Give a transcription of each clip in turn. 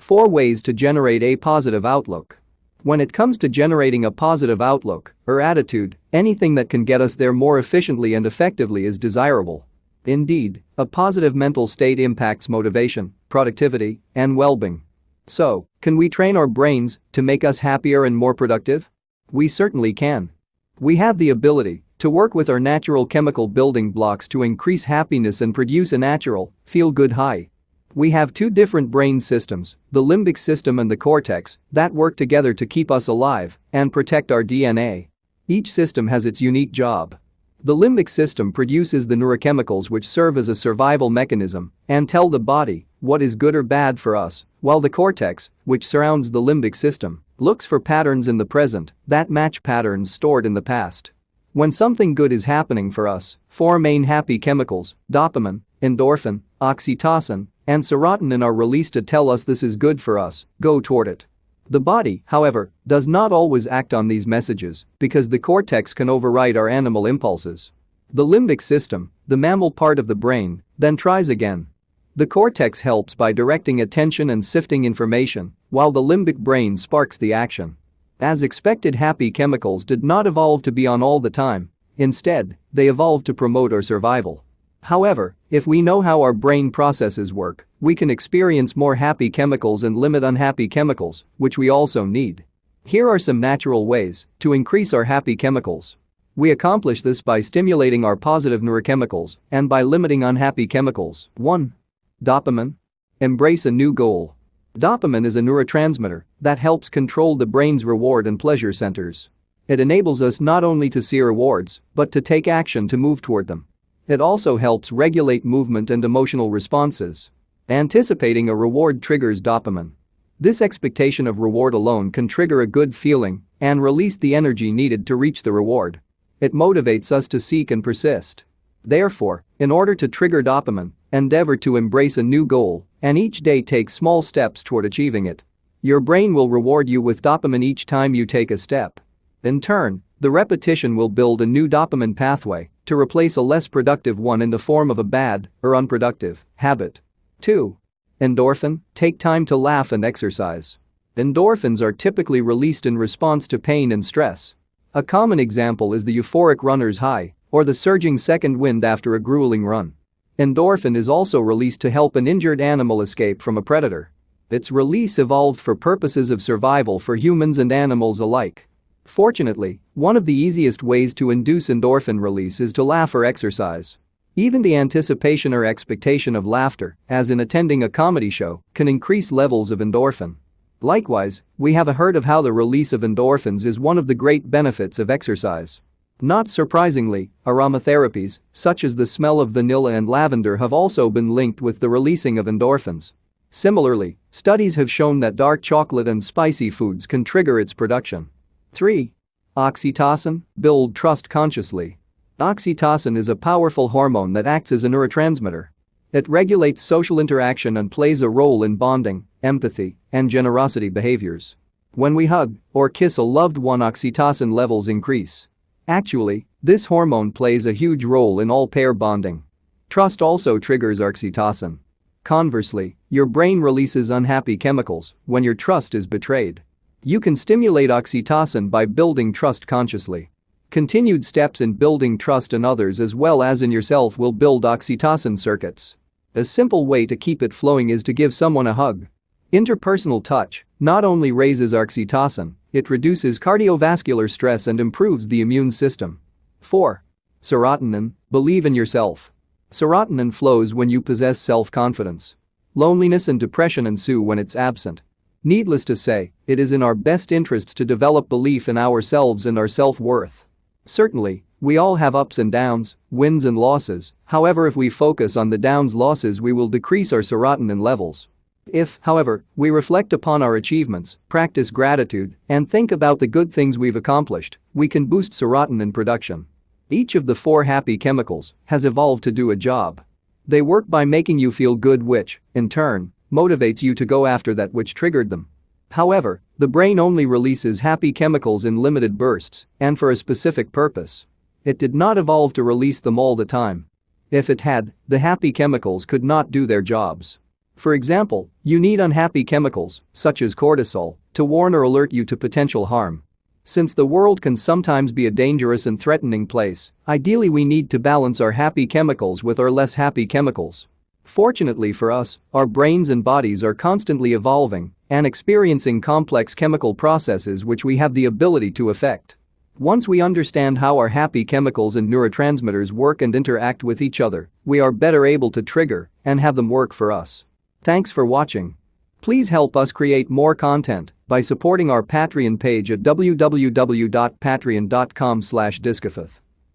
4 ways to generate a positive outlook. When it comes to generating a positive outlook or attitude, anything that can get us there more efficiently and effectively is desirable. Indeed, a positive mental state impacts motivation, productivity, and well-being. So, can we train our brains to make us happier and more productive? We certainly can. We have the ability to work with our natural chemical building blocks to increase happiness and produce a natural, feel-good high. We have 2 different brain systems, the limbic system and the cortex, that work together to keep us alive and protect our DNA. Each system has its unique job. The limbic system produces the neurochemicals which serve as a survival mechanism and tell the body what is good or bad for us, while the cortex, which surrounds the limbic system, looks for patterns in the present that match patterns stored in the past. When something good is happening for us, 4 main happy chemicals, dopamine, endorphin, oxytocin, and serotonin are released to tell us this is good for us, go toward it. The body, however, does not always act on these messages because the cortex can override our animal impulses. The limbic system, the mammal part of the brain, then tries again. The cortex helps by directing attention and sifting information, while the limbic brain sparks the action. As expected, happy chemicals did not evolve to be on all the time. Instead, they evolved to promote our survival. However, if we know how our brain processes work, we can experience more happy chemicals and limit unhappy chemicals, which we also need. Here are some natural ways to increase our happy chemicals. We accomplish this by stimulating our positive neurochemicals and by limiting unhappy chemicals. 1. Dopamine. Embrace a new goal. Dopamine is a neurotransmitter that helps control the brain's reward and pleasure centers. It enables us not only to see rewards, but to take action to move toward them. It also helps regulate movement and emotional responses. Anticipating a reward triggers dopamine. This expectation of reward alone can trigger a good feeling and release the energy needed to reach the reward. It motivates us to seek and persist. Therefore, in order to trigger dopamine, endeavor to embrace a new goal and each day take small steps toward achieving it. Your brain will reward you with dopamine each time you take a step. In turn, the repetition will build a new dopamine pathway to replace a less productive one in the form of a bad or unproductive habit. 2. Endorphin. Take time to laugh and exercise. Endorphins are typically released in response to pain and stress. A common example is the euphoric runner's high or the surging second wind after a grueling run. Endorphin is also released to help an injured animal escape from a predator. Its release evolved for purposes of survival for humans and animals alike. Fortunately, one of the easiest ways to induce endorphin release is to laugh or exercise. Even the anticipation or expectation of laughter, as in attending a comedy show, can increase levels of endorphin. Likewise, we have heard of how the release of endorphins is one of the great benefits of exercise. Not surprisingly, aromatherapies, such as the smell of vanilla and lavender, have also been linked with the releasing of endorphins. Similarly, studies have shown that dark chocolate and spicy foods can trigger its production. 3. Oxytocin. Build trust consciously. Oxytocin is a powerful hormone that acts as a neurotransmitter. It regulates social interaction and plays a role in bonding, empathy, and generosity behaviors. When we hug or kiss a loved one, oxytocin levels increase. Actually, this hormone plays a huge role in all pair bonding. Trust also triggers oxytocin. Conversely, your brain releases unhappy chemicals when your trust is betrayed. You can stimulate oxytocin by building trust consciously. Continued steps in building trust in others as well as in yourself will build oxytocin circuits. A simple way to keep it flowing is to give someone a hug. Interpersonal touch not only raises oxytocin, it reduces cardiovascular stress and improves the immune system. 4. Serotonin. Believe in yourself. Serotonin flows when you possess self-confidence. Loneliness and depression ensue when it's absent. Needless to say, it is in our best interests to develop belief in ourselves and our self-worth. Certainly, we all have ups and downs, wins and losses. However, if we focus on the downs losses, we will decrease our serotonin levels. If, however, we reflect upon our achievements, practice gratitude, and think about the good things we've accomplished, we can boost serotonin production. Each of the 4 happy chemicals has evolved to do a job. They work by making you feel good, which, in turn, motivates you to go after that which triggered them. However, the brain only releases happy chemicals in limited bursts and for a specific purpose. It did not evolve to release them all the time. If it had, the happy chemicals could not do their jobs. For example, you need unhappy chemicals, such as cortisol, to warn or alert you to potential harm. Since the world can sometimes be a dangerous and threatening place, ideally we need to balance our happy chemicals with our less happy chemicals. Fortunately for us, our brains and bodies are constantly evolving and experiencing complex chemical processes which we have the ability to affect. Once we understand how our happy chemicals and neurotransmitters work and interact with each other, we are better able to trigger and have them work for us. Thanks for watching. Please help us create more content by supporting our Patreon page at www.patreon.com/discofith.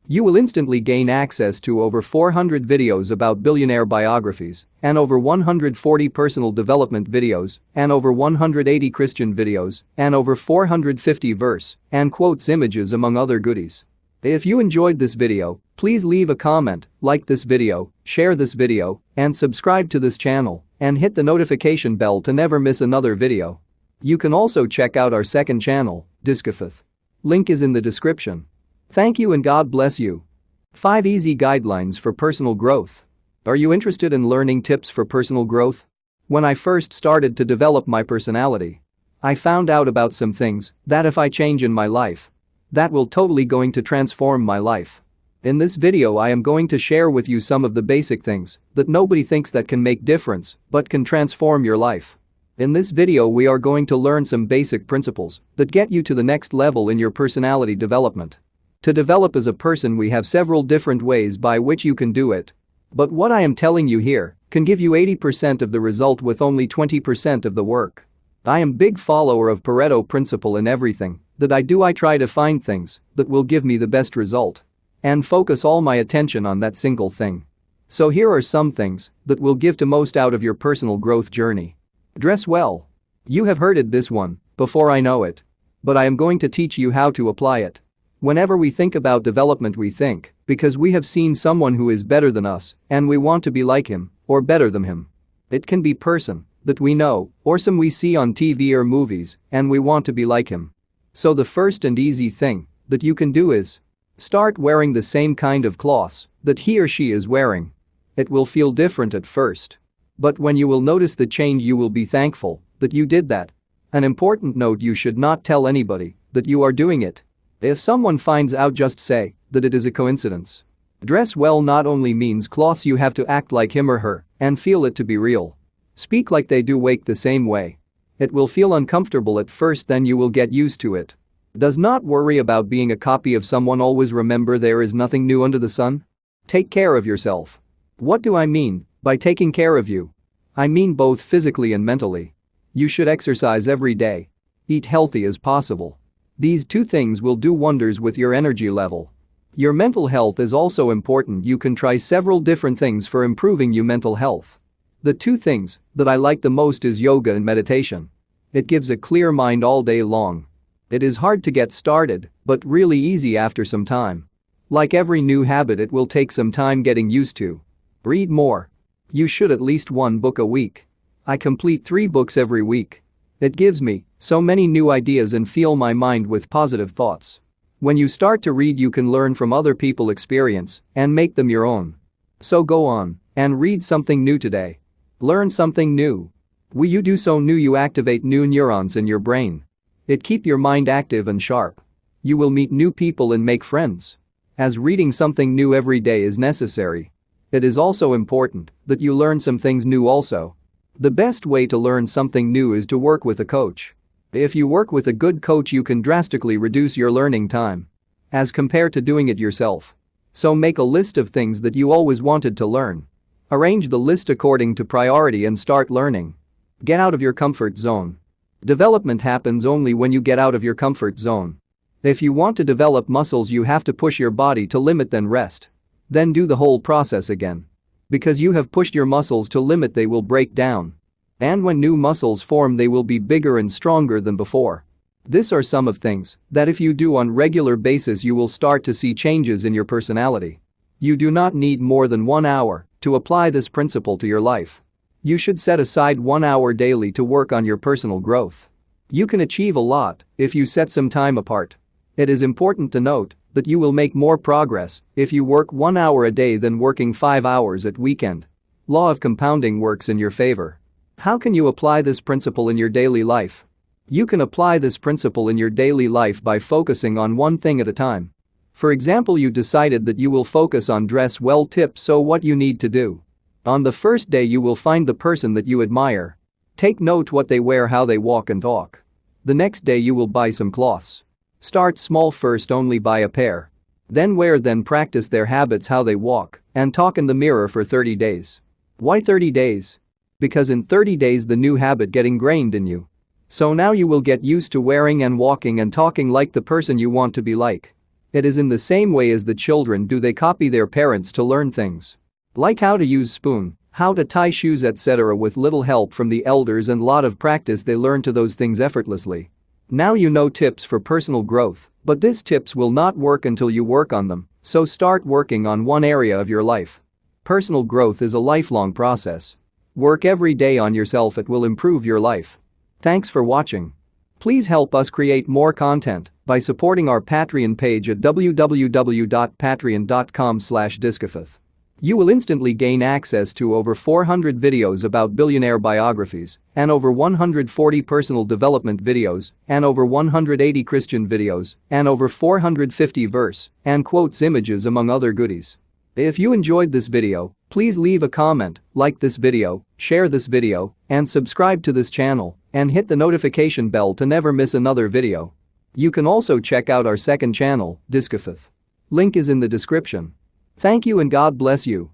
You will instantly gain access to over 400 videos about billionaire biographies and over 140 personal development videos and over 180 Christian videos and over 450 verse and quotes images among other goodies. If you enjoyed this video, please leave a comment, like this video, share this video, and subscribe to this channel and hit the notification bell to never miss another video. You can also check out our second channel, Discofith. Link is in the description. Thank you and God bless you. 5 easy guidelines for personal growth. Are you interested in learning tips for personal growth? When I first started to develop my personality, I found out about some things that if I change in my life, that will totally going to transform my life. In this video I am going to share with you some of the basic things that nobody thinks that can make difference but can transform your life. In this video we are going to learn some basic principles that get you to the next level in your personality development. To develop as a person we have several different ways by which you can do it. But what I am telling you here can give you 80% of the result with only 20% of the work. I am big follower of Pareto principle in everything that I do. I try to find things that will give me the best result and focus all my attention on that single thing. So here are some things that will give the most out of your personal growth journey. Dress well. You have heard it this one before, I know it. But I am going to teach you how to apply it. Whenever we think about development we think because we have seen someone who is better than us and we want to be like him or better than him. It can be person that we know or some we see on TV or movies and we want to be like him. So the first and easy thing that you can do is start wearing the same kind of clothes that he or she is wearing. It will feel different at first. But when you will notice the change you will be thankful that you did that. An important note: you should not tell anybody that you are doing it. If someone finds out, just say that it is a coincidence. Dress well not only means clothes you have to act like him or her and feel it to be real. Speak like they do, wake the same way. It will feel uncomfortable at first, then you will get used to it. Does not worry about being a copy of someone, always remember there is nothing new under the sun. Take care of yourself. What do I mean by taking care of you? I mean both physically and mentally. You should exercise every day. Eat healthy as possible. These two things will do wonders with your energy level. Your mental health is also important. You can try several different things for improving your mental health. The two things that I like the most is yoga and meditation. It gives a clear mind all day long. It is hard to get started, but really easy after some time. Like every new habit, it will take some time getting used to. Read more. You should at least 1 book a week. I complete 3 books every week. It gives me so many new ideas and fill my mind with positive thoughts. When you start to read, you can learn from other people's experience and make them your own. So go on and read something new today. Learn something new. When you do so new, you activate new neurons in your brain. It keeps your mind active and sharp. You will meet new people and make friends. As reading something new every day is necessary, it is also important that you learn some things new also. The best way to learn something new is to work with a coach. If you work with a good coach, you can drastically reduce your learning time as compared to doing it yourself. So make a list of things that you always wanted to learn. Arrange the list according to priority and start learning. Get out of your comfort zone. Development happens only when you get out of your comfort zone. If you want to develop muscles, you have to push your body to limit, then rest. Then do the whole process again. Because you have pushed your muscles to limit, they will break down. And when new muscles form, they will be bigger and stronger than before. These are some of things that if you do on regular basis, you will start to see changes in your personality. You do not need more than 1 hour to apply this principle to your life. You should set aside 1 hour daily to work on your personal growth. You can achieve a lot if you set some time apart. It is important to note that you will make more progress if you work 1 hour a day than working 5 hours at weekend. Law of compounding works in your favor. How can you apply this principle in your daily life? You can apply this principle in your daily life by focusing on one thing at a time. For example, you decided that you will focus on dress well tips, so what you need to do. On the first day you will find the person that you admire. Take note what they wear, how they walk and talk. The next day you will buy some cloths. Start small first, only buy a pair. Then wear, then practice their habits, how they walk and talk in the mirror for 30 days. Why 30 days? Because in 30 days the new habit get ingrained in you. So now you will get used to wearing and walking and talking like the person you want to be like. It is in the same way as the children do, they copy their parents to learn things. Like how to use spoon, how to tie shoes, etc. With little help from the elders and lot of practice they learn to those things effortlessly. Now you know tips for personal growth, but these tips will not work until you work on them, so start working on one area of your life. Personal growth is a lifelong process. Work every day on yourself, it will improve your life. Thanks for watching. Please help us create more content by supporting our Patreon page at www.patreon.com/discofith. You will instantly gain access to over 400 videos about billionaire biographies and over 140 personal development videos and over 180 Christian videos and over 450 verse and quotes images, among other goodies. If you enjoyed this video, please leave a comment, like this video, share this video, and subscribe to this channel and hit the notification bell to never miss another video. You can also check out our second channel, Discofith. Link is in the description. Thank you and God bless you.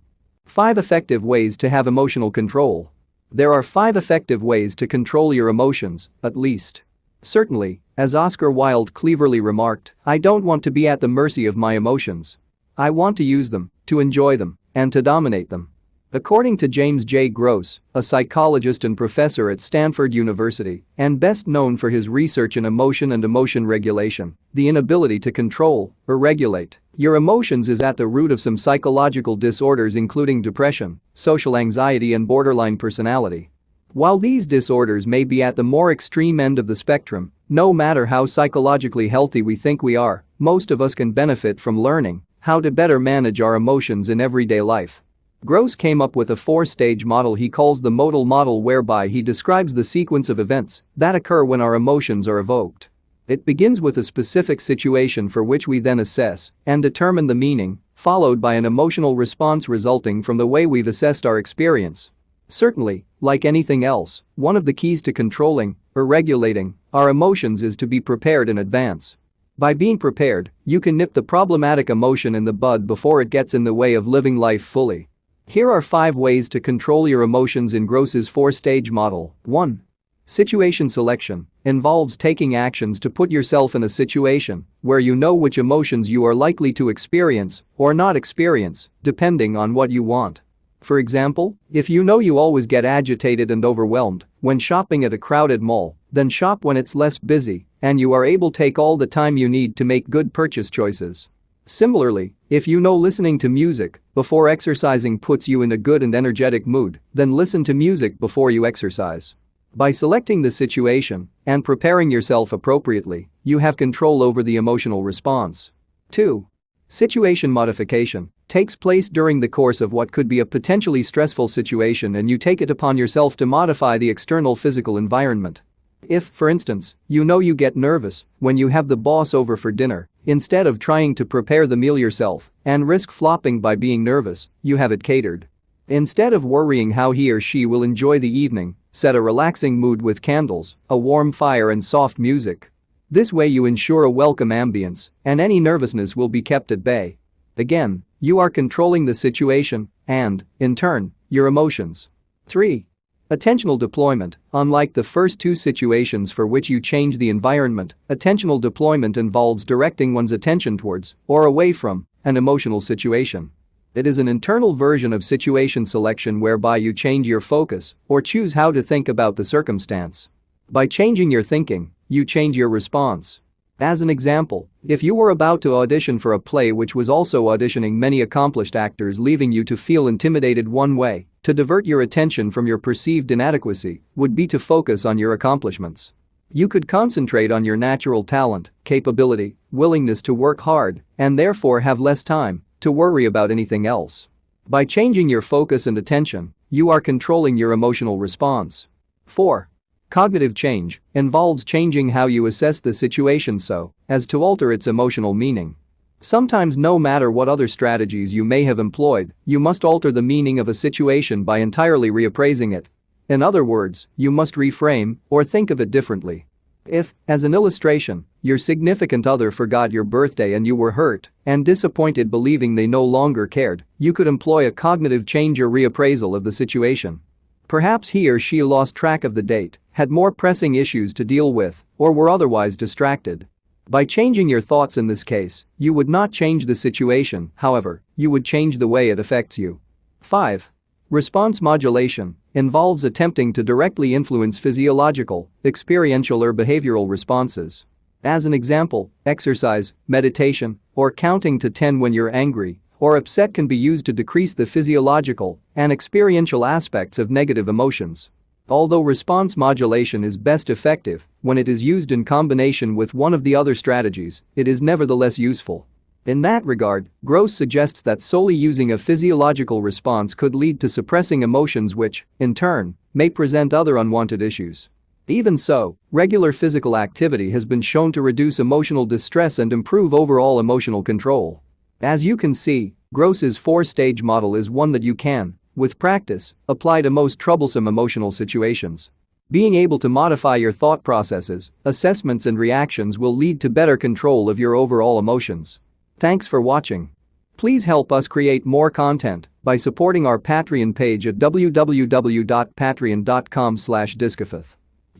5 effective ways to have emotional control. There are 5 effective ways to control your emotions, at least. Certainly, as Oscar Wilde cleverly remarked, I don't want to be at the mercy of my emotions. I want to use them, to enjoy them, and to dominate them. According to James J. Gross, a psychologist and professor at Stanford University, and best known for his research in emotion and emotion regulation, the inability to control or regulate your emotions is at the root of some psychological disorders, including depression, social anxiety, and borderline personality. While these disorders may be at the more extreme end of the spectrum, no matter how psychologically healthy we think we are, most of us can benefit from learning how to better manage our emotions in everyday life. Gross came up with a 4-stage model he calls the modal model, whereby he describes the sequence of events that occur when our emotions are evoked. It begins with a specific situation for which we then assess and determine the meaning, followed by an emotional response resulting from the way we've assessed our experience. Certainly, like anything else, one of the keys to controlling or regulating our emotions is to be prepared in advance. By being prepared, you can nip the problematic emotion in the bud before it gets in the way of living life fully. Here are 5 ways to control your emotions in Gross's 4-stage model. 1. Situation selection involves taking actions to put yourself in a situation where you know which emotions you are likely to experience or not experience, depending on what you want. For example, if you know you always get agitated and overwhelmed when shopping at a crowded mall, then shop when it's less busy and you are able to take all the time you need to make good purchase choices. Similarly, if you know listening to music before exercising puts you in a good and energetic mood, then listen to music before you exercise. By selecting the situation and preparing yourself appropriately, you have control over the emotional response. 2. Situation modification takes place during the course of what could be a potentially stressful situation, and you take it upon yourself to modify the external physical environment. If, for instance, you know you get nervous when you have the boss over for dinner, instead of trying to prepare the meal yourself and risk flopping by being nervous, you have it catered. Instead of worrying how he or she will enjoy the evening, set a relaxing mood with candles, a warm fire, and soft music. This way you ensure a welcome ambience, and any nervousness will be kept at bay. Again, you are controlling the situation and, in turn, your emotions. 3. Attentional deployment. Unlike the first 2 situations for which you change the environment, attentional deployment involves directing one's attention towards or away from an emotional situation. It is an internal version of situation selection whereby you change your focus or choose how to think about the circumstance. By changing your thinking, you change your response. As an example, if you were about to audition for a play which was also auditioning many accomplished actors, leaving you to feel intimidated, one way to divert your attention from your perceived inadequacy would be to focus on your accomplishments. You could concentrate on your natural talent, capability, willingness to work hard, and therefore have less time to worry about anything else. By changing your focus and attention, You are controlling your emotional response. 4. Cognitive change involves changing how you assess the situation so as to alter its emotional meaning. Sometimes, no matter what other strategies you may have employed, you must alter the meaning of a situation by entirely reappraising it. In other words, you must reframe or think of it differently. If, as an illustration, your significant other forgot your birthday and you were hurt and disappointed believing they no longer cared, you could employ a cognitive change or reappraisal of the situation. Perhaps he or she lost track of the date, had more pressing issues to deal with, or were otherwise distracted. By changing your thoughts in this case, you would not change the situation, however, you would change the way it affects you. 5. Response modulation involves attempting to directly influence physiological, experiential or behavioral responses. As an example, exercise, meditation, or counting to 10 when you're angry or upset can be used to decrease the physiological and experiential aspects of negative emotions. Although response modulation is best effective when it is used in combination with one of the other strategies, it is nevertheless useful. In that regard, Gross suggests that solely using a physiological response could lead to suppressing emotions which, in turn, may present other unwanted issues. Even so, regular physical activity has been shown to reduce emotional distress and improve overall emotional control. As you can see, Gross's 4-stage model is one that you can, with practice, apply to most troublesome emotional situations. Being able to modify your thought processes, assessments and reactions will lead to better control of your overall emotions. Thanks for watching. Please help us create more content by supporting our Patreon page at www.patreon.com/discofith.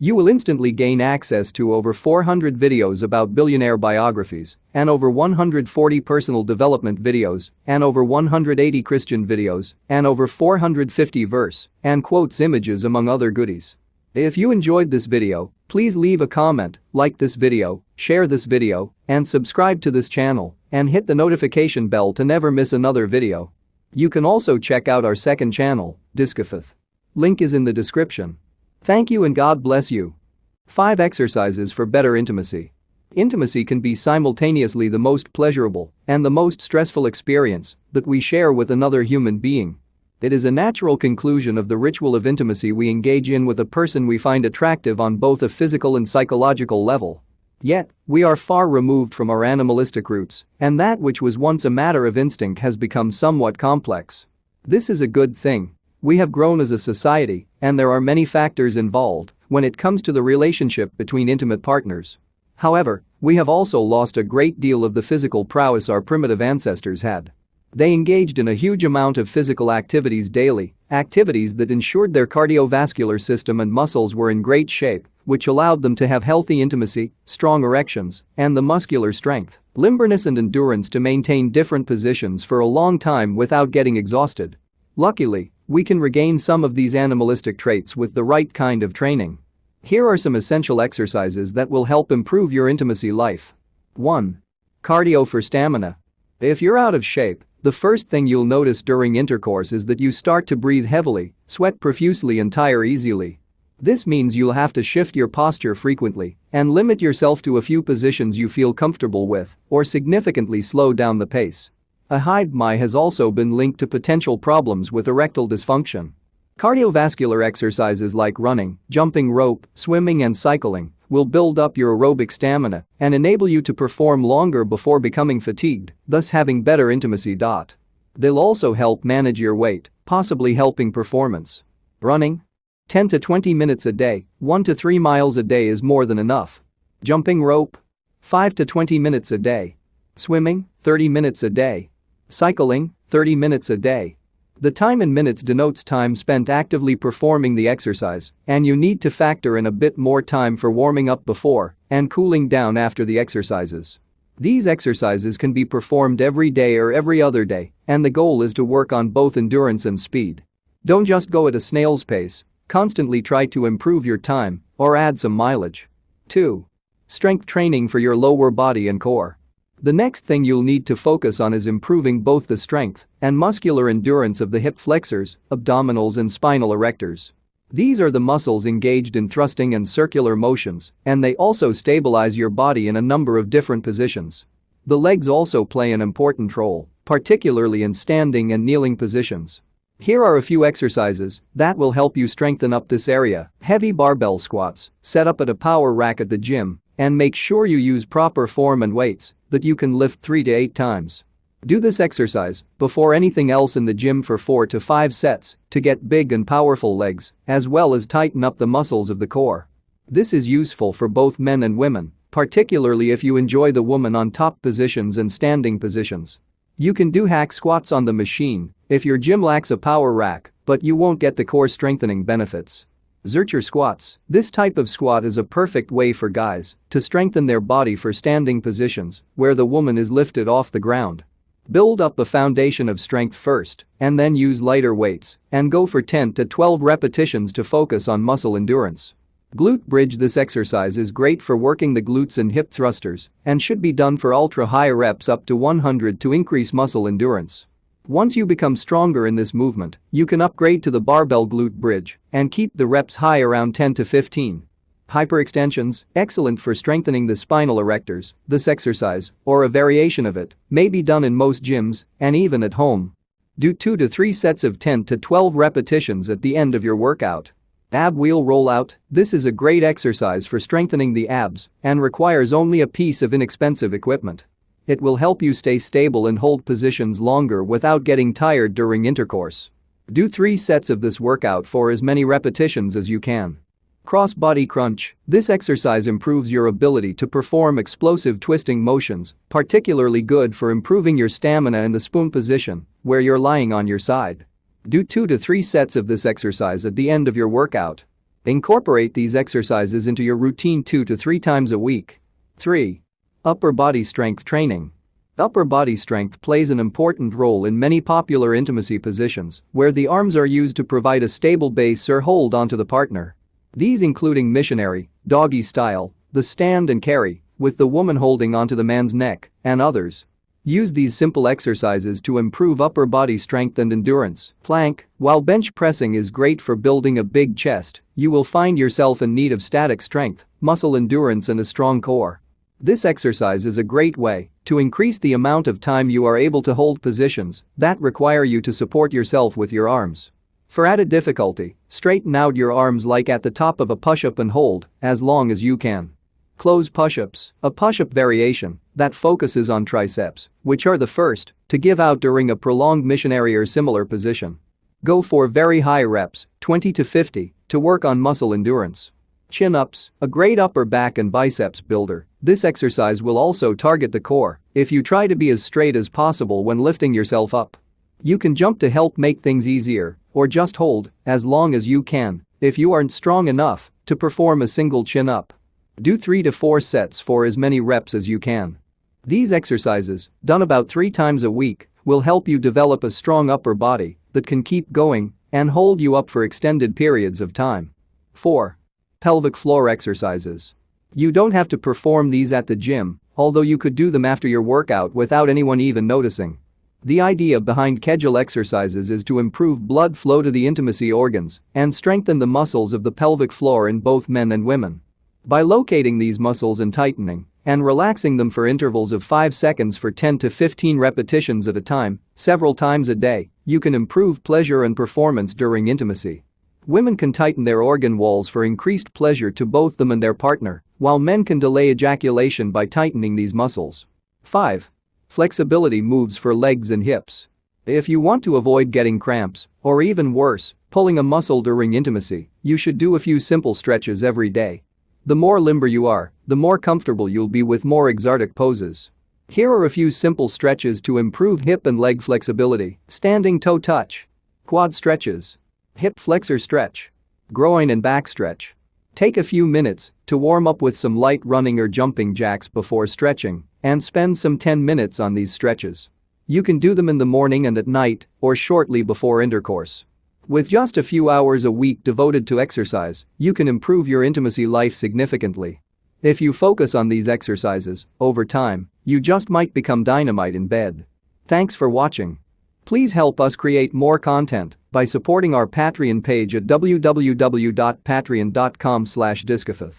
You will instantly gain access to over 400 videos about billionaire biographies and over 140 personal development videos and over 180 Christian videos and over 450 verse and quotes images among other goodies. If you enjoyed this video, please leave a comment, like this video, share this video, and subscribe to this channel and hit the notification bell to never miss another video. You can also check out our second channel, Discofith. Link is in the description. Thank you and God bless you. 5 exercises for better intimacy. Intimacy can be simultaneously the most pleasurable and the most stressful experience that we share with another human being. It is a natural conclusion of the ritual of intimacy we engage in with a person we find attractive on both a physical and psychological level. Yet, we are far removed from our animalistic roots, and that which was once a matter of instinct has become somewhat complex. This is a good thing. We have grown as a society, and there are many factors involved when it comes to the relationship between intimate partners. However, we have also lost a great deal of the physical prowess our primitive ancestors had. They engaged in a huge amount of physical activities daily, activities that ensured their cardiovascular system and muscles were in great shape, which allowed them to have healthy intimacy, strong erections, and the muscular strength, limberness and endurance to maintain different positions for a long time without getting exhausted. Luckily, we can regain some of these animalistic traits with the right kind of training. Here are some essential exercises that will help improve your intimacy life. 1. Cardio for stamina. If you're out of shape, the first thing you'll notice during intercourse is that you start to breathe heavily, sweat profusely and tire easily. This means you'll have to shift your posture frequently and limit yourself to a few positions you feel comfortable with or significantly slow down the pace. A high BMI has also been linked to potential problems with erectile dysfunction. Cardiovascular exercises like running, jumping rope, swimming and cycling will build up your aerobic stamina and enable you to perform longer before becoming fatigued, thus having better intimacy. They'll also help manage your weight, possibly helping performance. Running? 10 to 20 minutes a day, 1 to 3 miles a day is more than enough. Jumping rope? 5 to 20 minutes a day. Swimming? 30 minutes a day. Cycling, 30 minutes a day. The time in minutes denotes time spent actively performing the exercise, and you need to factor in a bit more time for warming up before and cooling down after the exercises. These exercises can be performed every day or every other day, and the goal is to work on both endurance and speed. Don't just go at a snail's pace, constantly try to improve your time or add some mileage. 2. Strength training for your lower body and core. The next thing you'll need to focus on is improving both the strength and muscular endurance of the hip flexors, abdominals and spinal erectors. These are the muscles engaged in thrusting and circular motions, and they also stabilize your body in a number of different positions. The legs also play an important role, particularly in standing and kneeling positions. Here are a few exercises that will help you strengthen up this area. Heavy barbell squats, set up at a power rack at the gym, and make sure you use proper form and weights that you can lift 3 to 8 times. Do this exercise before anything else in the gym for 4 to 5 sets to get big and powerful legs, as well as tighten up the muscles of the core. This is useful for both men and women, particularly if you enjoy the woman on top positions and standing positions. You can do hack squats on the machine if your gym lacks a power rack, but you won't get the core strengthening benefits. Zercher squats. This type of squat is a perfect way for guys to strengthen their body for standing positions where the woman is lifted off the ground. Build up a foundation of strength first and then use lighter weights and go for 10 to 12 repetitions to focus on muscle endurance. Glute bridge. This exercise is great for working the glutes and hip thrusters and should be done for ultra-high reps up to 100 to increase muscle endurance. Once you become stronger in this movement, you can upgrade to the barbell glute bridge and keep the reps high around 10 to 15. Hyperextensions, excellent for strengthening the spinal erectors. This exercise, or a variation of it, may be done in most gyms and even at home. Do 2 to 3 sets of 10 to 12 repetitions at the end of your workout. Ab wheel rollout. This is a great exercise for strengthening the abs and requires only a piece of inexpensive equipment. It will help you stay stable and hold positions longer without getting tired during intercourse. Do 3 sets of this workout for as many repetitions as you can. Cross-body crunch. This exercise improves your ability to perform explosive twisting motions, particularly good for improving your stamina in the spoon position, where you're lying on your side. Do 2 to 3 sets of this exercise at the end of your workout. Incorporate these exercises into your routine 2 to 3 times a week. 3. Upper body strength training. Upper body strength plays an important role in many popular intimacy positions where the arms are used to provide a stable base or hold onto the partner. These including missionary, doggy style, the stand and carry, with the woman holding onto the man's neck, and others. Use these simple exercises to improve upper body strength and endurance. Plank. While bench pressing is great for building a big chest, you will find yourself in need of static strength, muscle endurance and a strong core. This exercise is a great way to increase the amount of time you are able to hold positions that require you to support yourself with your arms. For added difficulty, straighten out your arms like at the top of a push-up and hold as long as you can. Close push-ups, a push-up variation that focuses on triceps, which are the first to give out during a prolonged missionary or similar position. Go for very high reps, 20 to 50, to work on muscle endurance. Chin-ups, a great upper back and biceps builder. This exercise will also target the core if you try to be as straight as possible when lifting yourself up. You can jump to help make things easier, or just hold as long as you can if you aren't strong enough to perform a single chin-up. Do 3 to 4 sets for as many reps as you can. These exercises, done about 3 times a week, will help you develop a strong upper body that can keep going and hold you up for extended periods of time. 4. Pelvic floor exercises. You don't have to perform these at the gym, although you could do them after your workout without anyone even noticing. The idea behind Kegel exercises is to improve blood flow to the intimacy organs and strengthen the muscles of the pelvic floor in both men and women. By locating these muscles and tightening and relaxing them for intervals of 5 seconds for 10 to 15 repetitions at a time, several times a day, you can improve pleasure and performance during intimacy. Women can tighten their organ walls for increased pleasure to both them and their partner, while men can delay ejaculation by tightening these muscles. 5. Flexibility moves for legs and hips. If you want to avoid getting cramps, or even worse, pulling a muscle during intimacy, you should do a few simple stretches every day. The more limber you are, the more comfortable you'll be with more exotic poses. Here are a few simple stretches to improve hip and leg flexibility. Standing toe touch. Quad stretches. Hip flexor stretch. Groin and back stretch. Take a few minutes to warm up with some light running or jumping jacks before stretching and spend some 10 minutes on these stretches. You can do them in the morning and at night or shortly before intercourse. With just a few hours a week devoted to exercise, you can improve your intimacy life significantly. If you focus on these exercises, over time, you just might become dynamite in bed. Thanks for watching. Please help us create more content by supporting our Patreon page at www.patreon.com/discofith.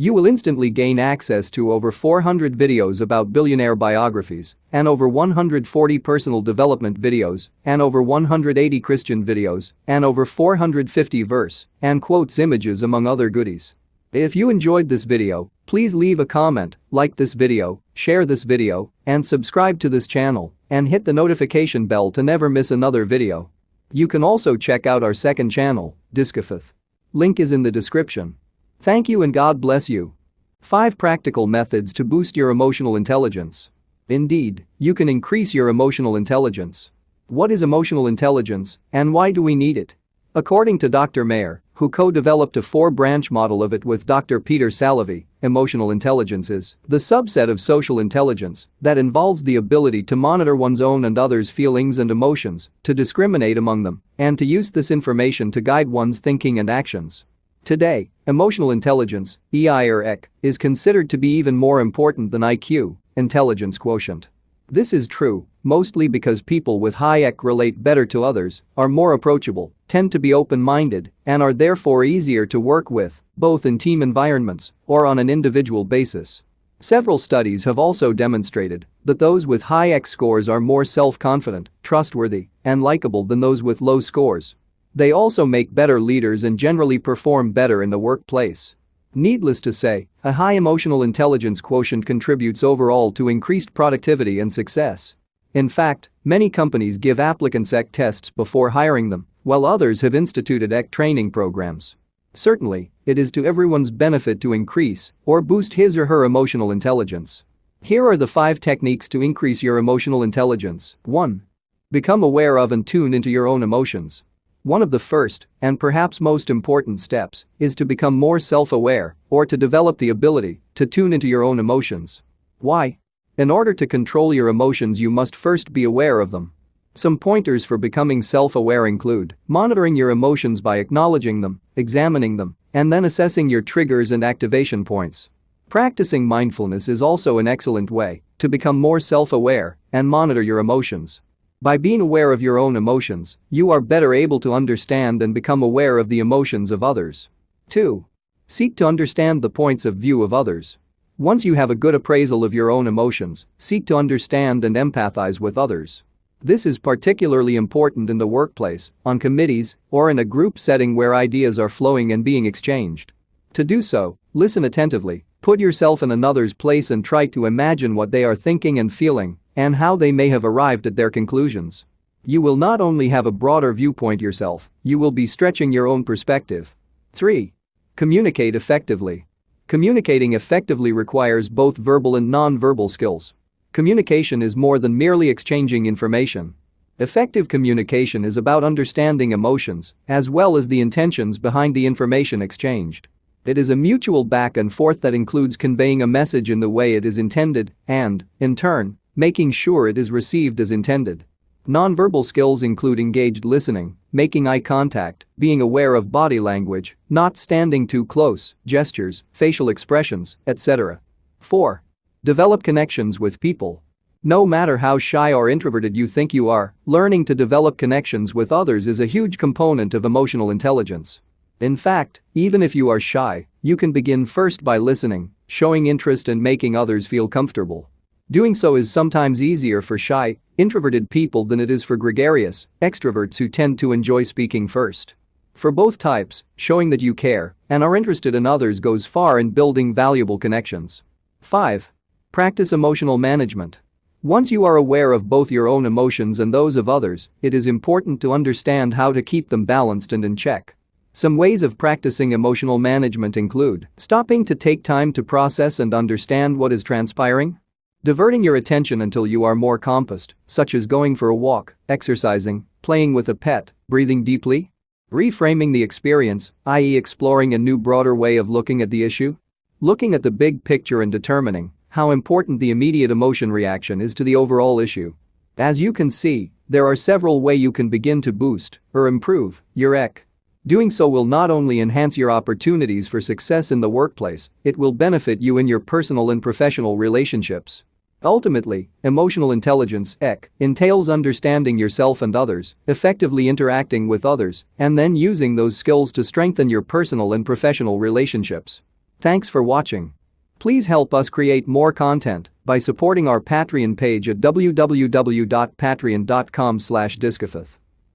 You will instantly gain access to over 400 videos about billionaire biographies and over 140 personal development videos and over 180 Christian videos and over 450 verse and quotes images among other goodies. If you enjoyed this video, please leave a comment, like this video, share this video, and subscribe to this channel and hit the notification bell to never miss another video. You can also check out our second channel, Discafith. Link is in the description. Thank you and God bless you. 5 practical methods to boost your emotional intelligence. Indeed, you can increase your emotional intelligence. What is emotional intelligence and why do we need it? According to Dr. Mayer, who co-developed a 4-branch model of it with Dr. Peter Salovey, emotional intelligence is the subset of social intelligence that involves the ability to monitor one's own and others' feelings and emotions, to discriminate among them, and to use this information to guide one's thinking and actions. Today, emotional intelligence, EI or EQ, is considered to be even more important than IQ, intelligence quotient. This is true, mostly because people with high EQ relate better to others, are more approachable, tend to be open-minded, and are therefore easier to work with, both in team environments or on an individual basis. Several studies have also demonstrated that those with high EQ scores are more self-confident, trustworthy, and likable than those with low scores. They also make better leaders and generally perform better in the workplace. Needless to say, a high emotional intelligence quotient contributes overall to increased productivity and success. In fact, many companies give applicants EQ tests before hiring them, while others have instituted EQ training programs. Certainly, it is to everyone's benefit to increase or boost his or her emotional intelligence. Here are the 5 techniques to increase your emotional intelligence. 1. Become aware of and tune into your own emotions. One of the first, and perhaps most important steps, is to become more self-aware, or to develop the ability to tune into your own emotions. Why? In order to control your emotions, you must first be aware of them. Some pointers for becoming self-aware include monitoring your emotions by acknowledging them, examining them, and then assessing your triggers and activation points. Practicing mindfulness is also an excellent way to become more self-aware and monitor your emotions. By being aware of your own emotions, you are better able to understand and become aware of the emotions of others. 2. Seek to understand the points of view of others. Once you have a good appraisal of your own emotions, seek to understand and empathize with others. This is particularly important in the workplace, on committees, or in a group setting where ideas are flowing and being exchanged. To do so, listen attentively, put yourself in another's place and try to imagine what they are thinking and feeling, and how they may have arrived at their conclusions. You will not only have a broader viewpoint yourself, you will be stretching your own perspective. 3. Communicate effectively. Communicating effectively requires both verbal and non-verbal skills. Communication is more than merely exchanging information. Effective communication is about understanding emotions, as well as the intentions behind the information exchanged. It is a mutual back and forth that includes conveying a message in the way it is intended and, in turn, making sure it is received as intended. Nonverbal skills include engaged listening, making eye contact, being aware of body language, not standing too close, gestures, facial expressions, etc. 4. Develop connections with people. No matter how shy or introverted you think you are, learning to develop connections with others is a huge component of emotional intelligence. In fact, even if you are shy, you can begin first by listening, showing interest and making others feel comfortable. Doing so is sometimes easier for shy, introverted people than it is for gregarious, extroverts who tend to enjoy speaking first. For both types, showing that you care and are interested in others goes far in building valuable connections. 5. Practice emotional management. Once you are aware of both your own emotions and those of others, it is important to understand how to keep them balanced and in check. Some ways of practicing emotional management include stopping to take time to process and understand what is transpiring, diverting your attention until you are more composed, such as going for a walk, exercising, playing with a pet, breathing deeply, reframing the experience, i.e., exploring a new broader way of looking at the issue, looking at the big picture and determining how important the immediate emotion reaction is to the overall issue. As you can see, there are several ways you can begin to boost or improve your EQ. Doing so will not only enhance your opportunities for success in the workplace, it will benefit you in your personal and professional relationships. Ultimately, emotional intelligence (EQ) entails understanding yourself and others, effectively interacting with others, and then using those skills to strengthen your personal and professional relationships. Thanks for watching. Please help us create more content by supporting our Patreon page at www.patreon.com/discofith.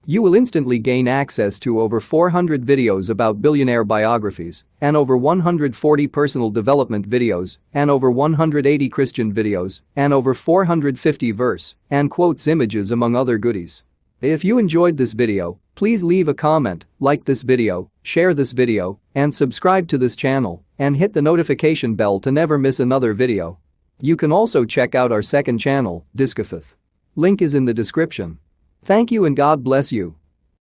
You will instantly gain access to over 400 videos about billionaire biographies and over 140 personal development videos and over 180 Christian videos and over 450 verse and quotes images among other goodies. If you enjoyed this video, please leave a comment, like this video, share this video, and subscribe to this channel and hit the notification bell to never miss another video. You can also check out our second channel, Discofith. Link is in the description. Thank you and God bless you.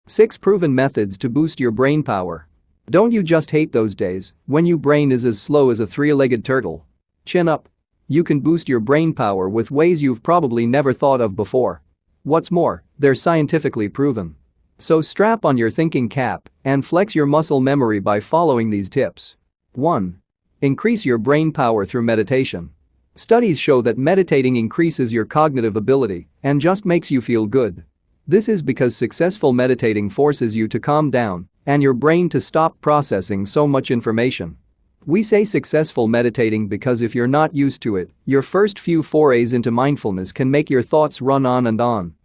6 proven methods to boost your brain power. Don't you just hate those days when your brain is as slow as a 3-legged turtle? Chin up. You can boost your brain power with ways you've probably never thought of before. What's more, they're scientifically proven. So strap on your thinking cap and flex your muscle memory by following these tips. 1. Increase your brain power through meditation. Studies show that meditating increases your cognitive ability and just makes you feel good. This is because successful meditating forces you to calm down and your brain to stop processing so much information. We say successful meditating because if you're not used to it, your first few forays into mindfulness can make your thoughts run on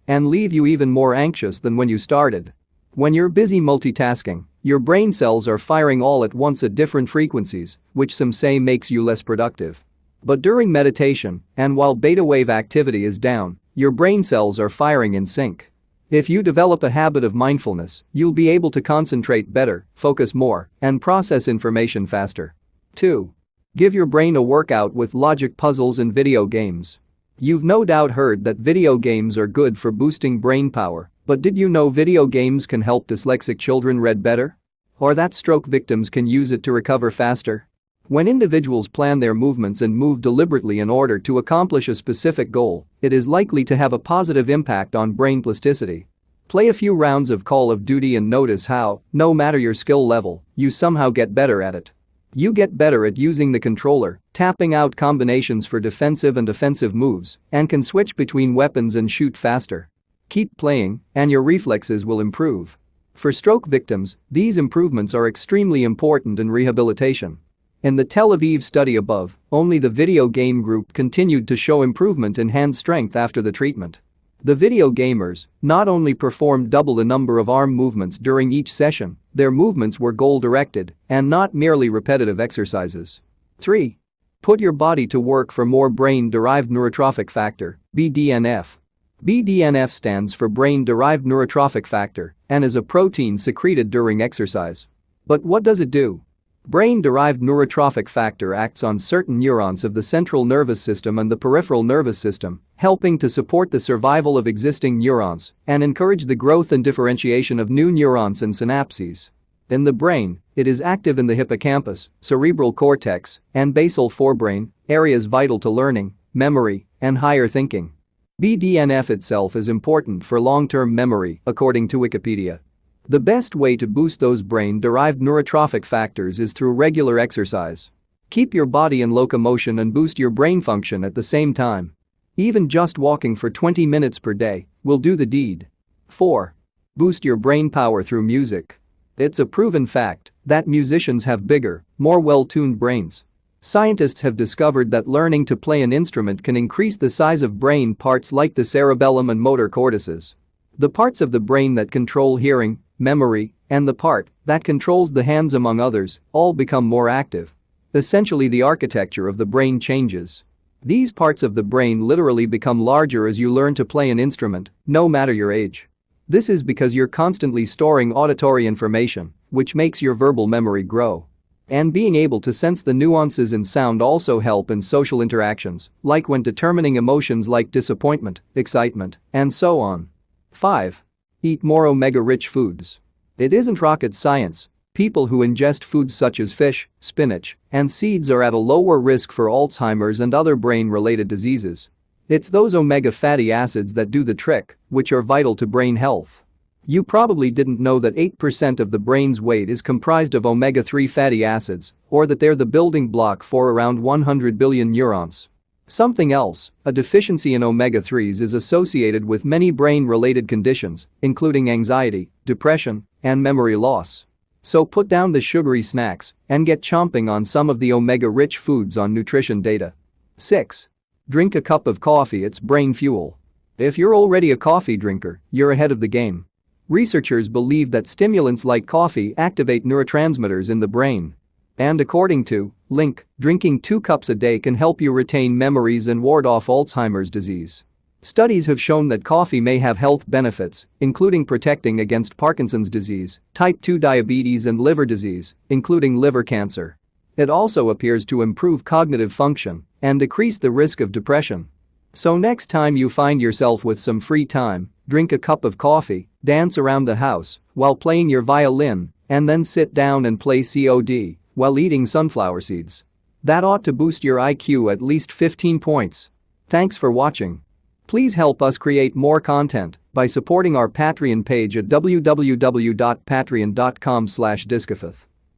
and leave you even more anxious than when you started. When you're busy multitasking, your brain cells are firing all at once at different frequencies, which some say makes you less productive. But during meditation, and while beta wave activity is down, your brain cells are firing in sync. If you develop a habit of mindfulness, you'll be able to concentrate better, focus more, and process information faster. 2. Give your brain a workout with logic puzzles and video games. You've no doubt heard that video games are good for boosting brain power, but did you know video games can help dyslexic children read better? Or that stroke victims can use it to recover faster? When individuals plan their movements and move deliberately in order to accomplish a specific goal, it is likely to have a positive impact on brain plasticity. Play a few rounds of Call of Duty and notice how, no matter your skill level, you somehow get better at it. You get better at using the controller, tapping out combinations for defensive and offensive moves, and can switch between weapons and shoot faster. Keep playing, and your reflexes will improve. For stroke victims, these improvements are extremely important in rehabilitation. In the Tel Aviv study above, only the video game group continued to show improvement in hand strength after the treatment. The video gamers not only performed double the number of arm movements during each session, their movements were goal-directed and not merely repetitive exercises. 3. Put your body to work for more brain-derived neurotrophic factor, BDNF. BDNF stands for brain-derived neurotrophic factor and is a protein secreted during exercise. But what does it do? Brain-derived neurotrophic factor acts on certain neurons of the central nervous system and the peripheral nervous system, helping to support the survival of existing neurons and encourage the growth and differentiation of new neurons and synapses. In the brain, it is active in the hippocampus, cerebral cortex, and basal forebrain, areas vital to learning, memory, and higher thinking. BDNF itself is important for long-term memory, according to Wikipedia. The best way to boost those brain-derived neurotrophic factors is through regular exercise. Keep your body in locomotion and boost your brain function at the same time. Even just walking for 20 minutes per day will do the deed. 4. Boost your brain power through music. It's a proven fact that musicians have bigger, more well-tuned brains. Scientists have discovered that learning to play an instrument can increase the size of brain parts like the cerebellum and motor cortices. The parts of the brain that control hearing, memory, and the part that controls the hands, among others, all become more active. Essentially, the architecture of the brain changes. These parts of the brain literally become larger as you learn to play an instrument, no matter your age. This is because you're constantly storing auditory information, which makes your verbal memory grow. And being able to sense the nuances in sound also help in social interactions, like when determining emotions like disappointment, excitement, and so on. 5. Eat more omega-rich foods. It isn't rocket science. People who ingest foods such as fish, spinach, and seeds are at a lower risk for Alzheimer's and other brain-related diseases. It's those omega fatty acids that do the trick, which are vital to brain health. You probably didn't know that 8% of the brain's weight is comprised of omega-3 fatty acids, or that they're the building block for around 100 billion neurons. Something else, a deficiency in omega-3s is associated with many brain-related conditions, including anxiety, depression, and memory loss. So put down the sugary snacks and get chomping on some of the omega-rich foods on nutrition data. 6. Drink a cup of coffee, it's brain fuel. If you're already a coffee drinker, you're ahead of the game. Researchers believe that stimulants like coffee activate neurotransmitters in the brain. And according to Link, drinking 2 cups a day can help you retain memories and ward off Alzheimer's disease. Studies have shown that coffee may have health benefits, including protecting against Parkinson's disease, type 2 diabetes and liver disease, including liver cancer. It also appears to improve cognitive function and decrease the risk of depression. So next time you find yourself with some free time, drink a cup of coffee, dance around the house while playing your violin, and then sit down and play COD while eating sunflower seeds. That ought to boost your IQ at least 15 points. Thanks for watching. Please help us create more content by supporting our Patreon page at www.patreon.com/discofith.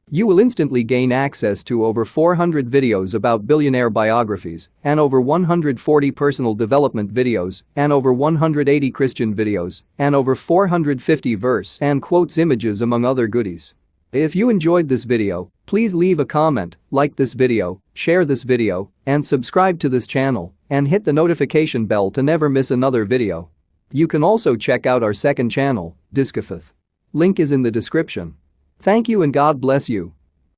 You will instantly gain access to over 400 videos about billionaire biographies and over 140 personal development videos and over 180 Christian videos and over 450 verse and quotes images among other goodies. If you enjoyed this video, please leave a comment, like this video, share this video, and subscribe to this channel, and hit the notification bell to never miss another video. You can also check out our second channel, Discofith. Link is in the description. Thank you and God bless you.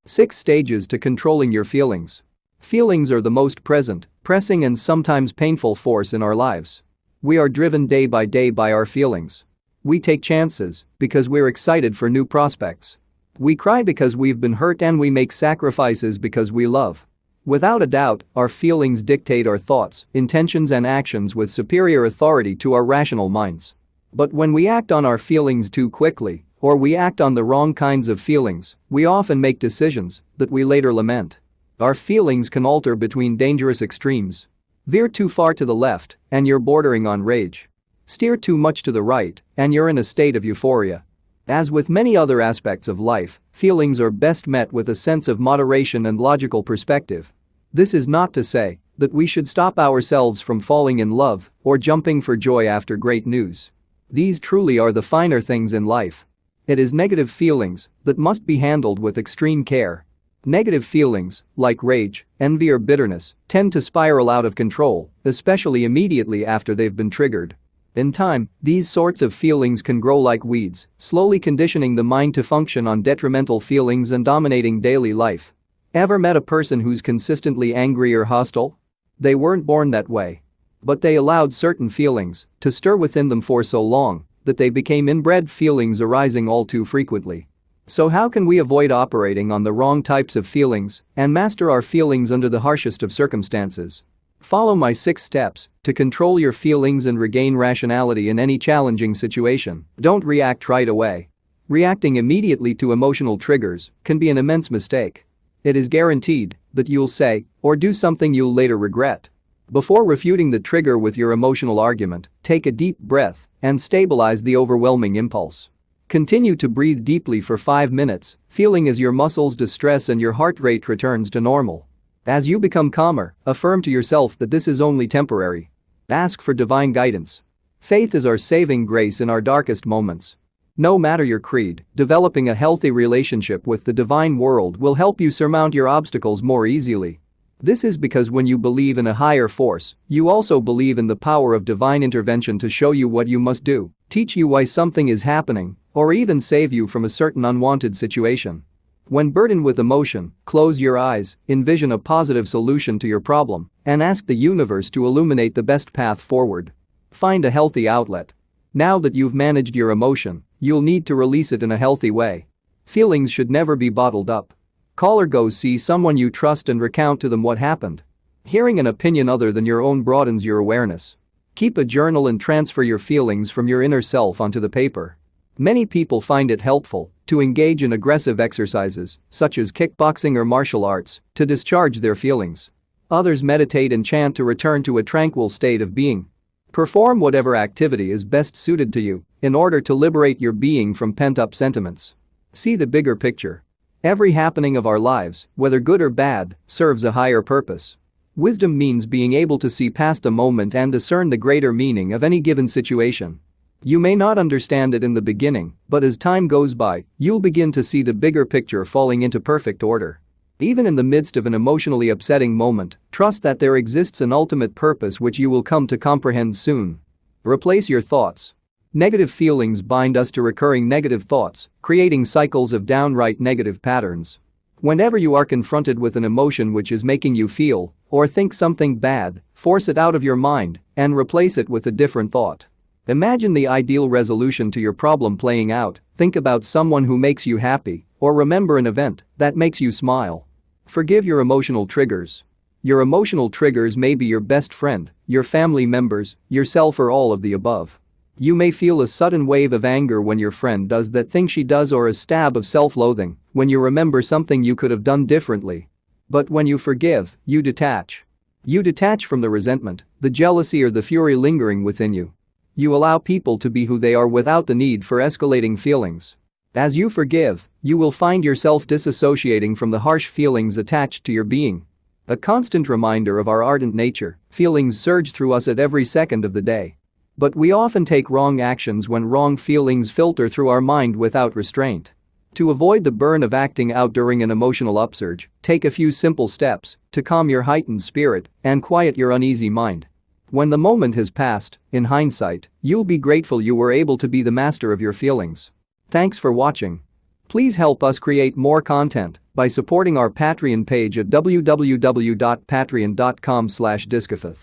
6 stages to controlling your feelings. Feelings are the most present, pressing and sometimes painful force in our lives. We are driven day by day by our feelings. We take chances because we're excited for new prospects. We cry because we've been hurt and we make sacrifices because we love. Without a doubt, our feelings dictate our thoughts, intentions and actions with superior authority to our rational minds. But when we act on our feelings too quickly, or we act on the wrong kinds of feelings, we often make decisions that we later lament. Our feelings can alter between dangerous extremes. Veer too far to the left, and you're bordering on rage. Steer too much to the right, and you're in a state of euphoria. As with many other aspects of life, feelings are best met with a sense of moderation and logical perspective. This is not to say that we should stop ourselves from falling in love or jumping for joy after great news. These truly are the finer things in life. It is negative feelings that must be handled with extreme care. Negative feelings, like rage, envy or bitterness, tend to spiral out of control, especially immediately after they've been triggered. In time, these sorts of feelings can grow like weeds, slowly conditioning the mind to function on detrimental feelings and dominating daily life. Ever met a person who's consistently angry or hostile? They weren't born that way. But they allowed certain feelings to stir within them for so long that they became inbred feelings arising all too frequently. So how can we avoid operating on the wrong types of feelings and master our feelings under the harshest of circumstances? Follow my 6 steps to control your feelings and regain rationality in any challenging situation. Don't react right away. Reacting immediately to emotional triggers can be an immense mistake. It is guaranteed that you'll say or do something you'll later regret. Before refuting the trigger with your emotional argument, take a deep breath and stabilize the overwhelming impulse. Continue to breathe deeply for 5 minutes, feeling as your muscles distress and your heart rate returns to normal. As you become calmer, affirm to yourself that this is only temporary. Ask for divine guidance. Faith is our saving grace in our darkest moments. No matter your creed, developing a healthy relationship with the divine world will help you surmount your obstacles more easily. This is because when you believe in a higher force, you also believe in the power of divine intervention to show you what you must do, teach you why something is happening, or even save you from a certain unwanted situation. When burdened with emotion, close your eyes, envision a positive solution to your problem, and ask the universe to illuminate the best path forward. Find a healthy outlet. Now that you've managed your emotion, you'll need to release it in a healthy way. Feelings should never be bottled up. Call or go see someone you trust and recount to them what happened. Hearing an opinion other than your own broadens your awareness. Keep a journal and transfer your feelings from your inner self onto the paper. Many people find it helpful to engage in aggressive exercises, such as kickboxing or martial arts, to discharge their feelings. Others meditate and chant to return to a tranquil state of being. Perform whatever activity is best suited to you in order to liberate your being from pent-up sentiments. See the bigger picture. Every happening of our lives, whether good or bad, serves a higher purpose. Wisdom means being able to see past a moment and discern the greater meaning of any given situation. You may not understand it in the beginning, but as time goes by, you'll begin to see the bigger picture falling into perfect order. Even in the midst of an emotionally upsetting moment, trust that there exists an ultimate purpose which you will come to comprehend soon. Replace your thoughts. Negative feelings bind us to recurring negative thoughts, creating cycles of downright negative patterns. Whenever you are confronted with an emotion which is making you feel or think something bad, force it out of your mind and replace it with a different thought. Imagine the ideal resolution to your problem playing out, think about someone who makes you happy, or remember an event that makes you smile. Forgive your emotional triggers. Your emotional triggers may be your best friend, your family members, yourself, or all of the above. You may feel a sudden wave of anger when your friend does that thing she does, or a stab of self-loathing when you remember something you could have done differently. But when you forgive, you detach. You detach from the resentment, the jealousy, or the fury lingering within you. You allow people to be who they are without the need for escalating feelings. As you forgive, you will find yourself disassociating from the harsh feelings attached to your being. A constant reminder of our ardent nature, feelings surge through us at every second of the day. But we often take wrong actions when wrong feelings filter through our mind without restraint. To avoid the burn of acting out during an emotional upsurge, take a few simple steps to calm your heightened spirit and quiet your uneasy mind. When the moment has passed, in hindsight, you'll be grateful you were able to be the master of your feelings. Thanks for watching. Please help us create more content by supporting our Patreon page at www.patreon.com/discofith.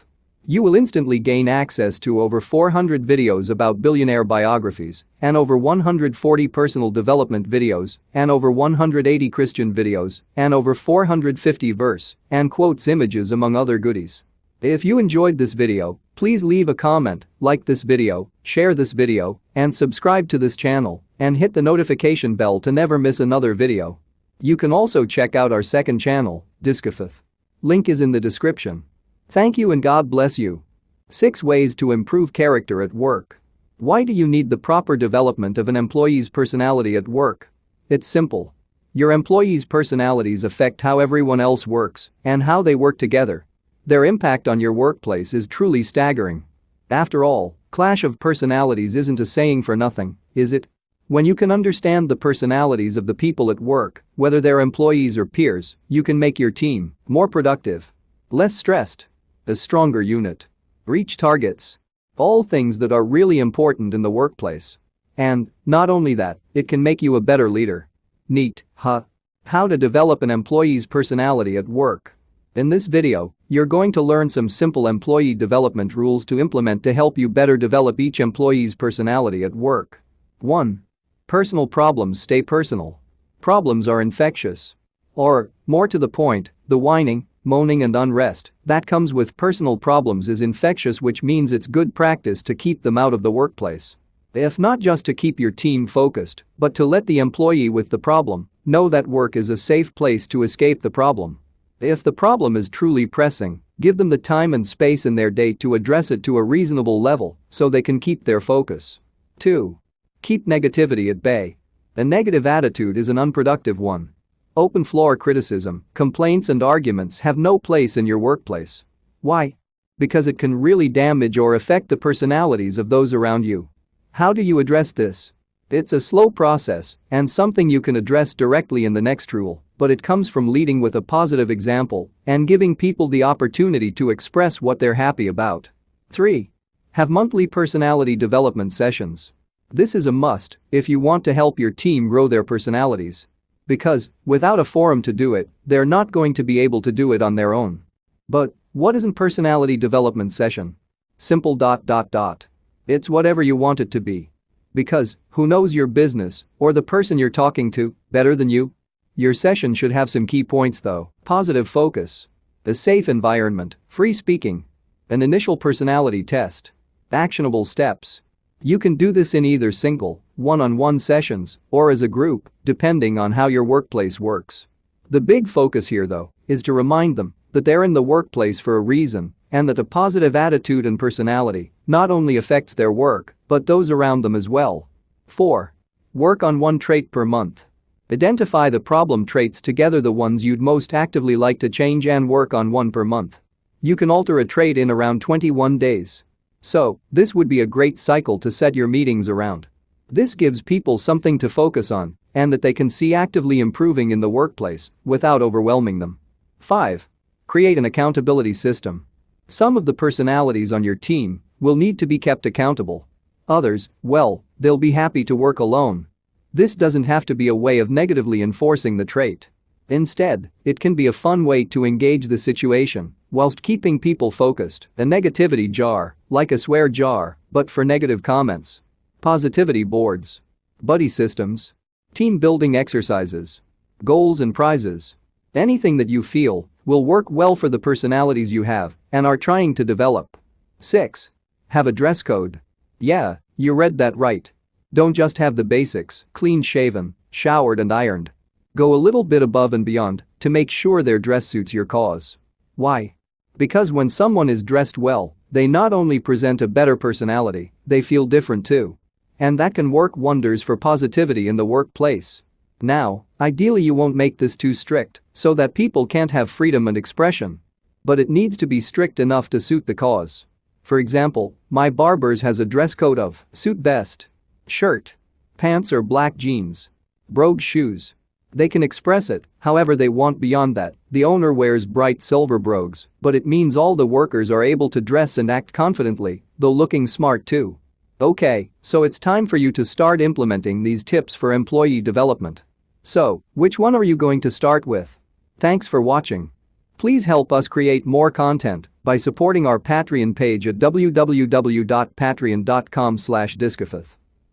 You will instantly gain access to over 400 videos about billionaire biographies and over 140 personal development videos and over 180 Christian videos and over 450 verse and quotes images, among other goodies. If you enjoyed this video, please leave a comment, like this video, share this video, and subscribe to this channel, and hit the notification bell to never miss another video. You can also check out our second channel, Discofith. Link is in the description. Thank you and God bless you. 6 ways to improve character at work. Why do you need the proper development of an employee's personality at work? It's simple. Your employees' personalities affect how everyone else works and how they work together. Their impact on your workplace is truly staggering. After all, clash of personalities isn't a saying for nothing, is it? When you can understand the personalities of the people at work, whether they're employees or peers, you can make your team more productive, less stressed, a stronger unit, reach targets. All things that are really important in the workplace. And, not only that, it can make you a better leader. Neat, huh? How to develop an employee's personality at work. In this video, you're going to learn some simple employee development rules to implement to help you better develop each employee's personality at work. 1. Personal problems stay personal. Problems are infectious. Or, more to the point, the whining, moaning and unrest that comes with personal problems is infectious, which means it's good practice to keep them out of the workplace. If not just to keep your team focused, but to let the employee with the problem know that work is a safe place to escape the problem. If the problem is truly pressing, give them the time and space in their day to address it to a reasonable level so they can keep their focus. 2. Keep negativity at bay. A negative attitude is an unproductive one. Open-floor criticism, complaints and arguments have no place in your workplace. Why? Because it can really damage or affect the personalities of those around you. How do you address this? It's a slow process and something you can address directly in the next rule, but it comes from leading with a positive example and giving people the opportunity to express what they're happy about. 3. Have monthly personality development sessions. This is a must if you want to help your team grow their personalities. Because, without a forum to do it, they're not going to be able to do it on their own. But, what is a personality development session? Simple. It's whatever you want it to be. Because, who knows your business, or the person you're talking to, better than you? Your session should have some key points though: positive focus, a safe environment, free speaking, an initial personality test, actionable steps. You can do this in either single, one-on-one sessions, or as a group, depending on how your workplace works. The big focus here though, is to remind them that they're in the workplace for a reason and that a positive attitude and personality not only affects their work, but those around them as well. 4. Work on one trait per month. Identify the problem traits together, the ones you'd most actively like to change, and work on one per month. You can alter a trait in around 21 days. So, this would be a great cycle to set your meetings around. This gives people something to focus on and that they can see actively improving in the workplace without overwhelming them. 5. Create an accountability system. Some of the personalities on your team will need to be kept accountable. Others, well, they'll be happy to work alone. This doesn't have to be a way of negatively enforcing the trait. Instead, it can be a fun way to engage the situation whilst keeping people focused, a negativity jar, like a swear jar, but for negative comments. Positivity boards. Buddy systems. Team building exercises. Goals and prizes. Anything that you feel will work well for the personalities you have and are trying to develop. 6. Have a dress code. Yeah, you read that right. Don't just have the basics, clean shaven, showered and ironed. Go a little bit above and beyond to make sure their dress suits your cause. Why? Because when someone is dressed well, they not only present a better personality, they feel different too. And that can work wonders for positivity in the workplace. Now, ideally you won't make this too strict so that people can't have freedom and expression. But it needs to be strict enough to suit the cause. For example, my barber's has a dress code of suit vest, shirt, pants or black jeans, brogue shoes. They can express it however they want beyond that. The owner wears bright silver brogues, but it means all the workers are able to dress and act confidently, though looking smart too. Okay, so it's time for you to start implementing these tips for employee development. So, which one are you going to start with? Thanks for watching. Please help us create more content by supporting our Patreon page at www.patreon.com/discofith.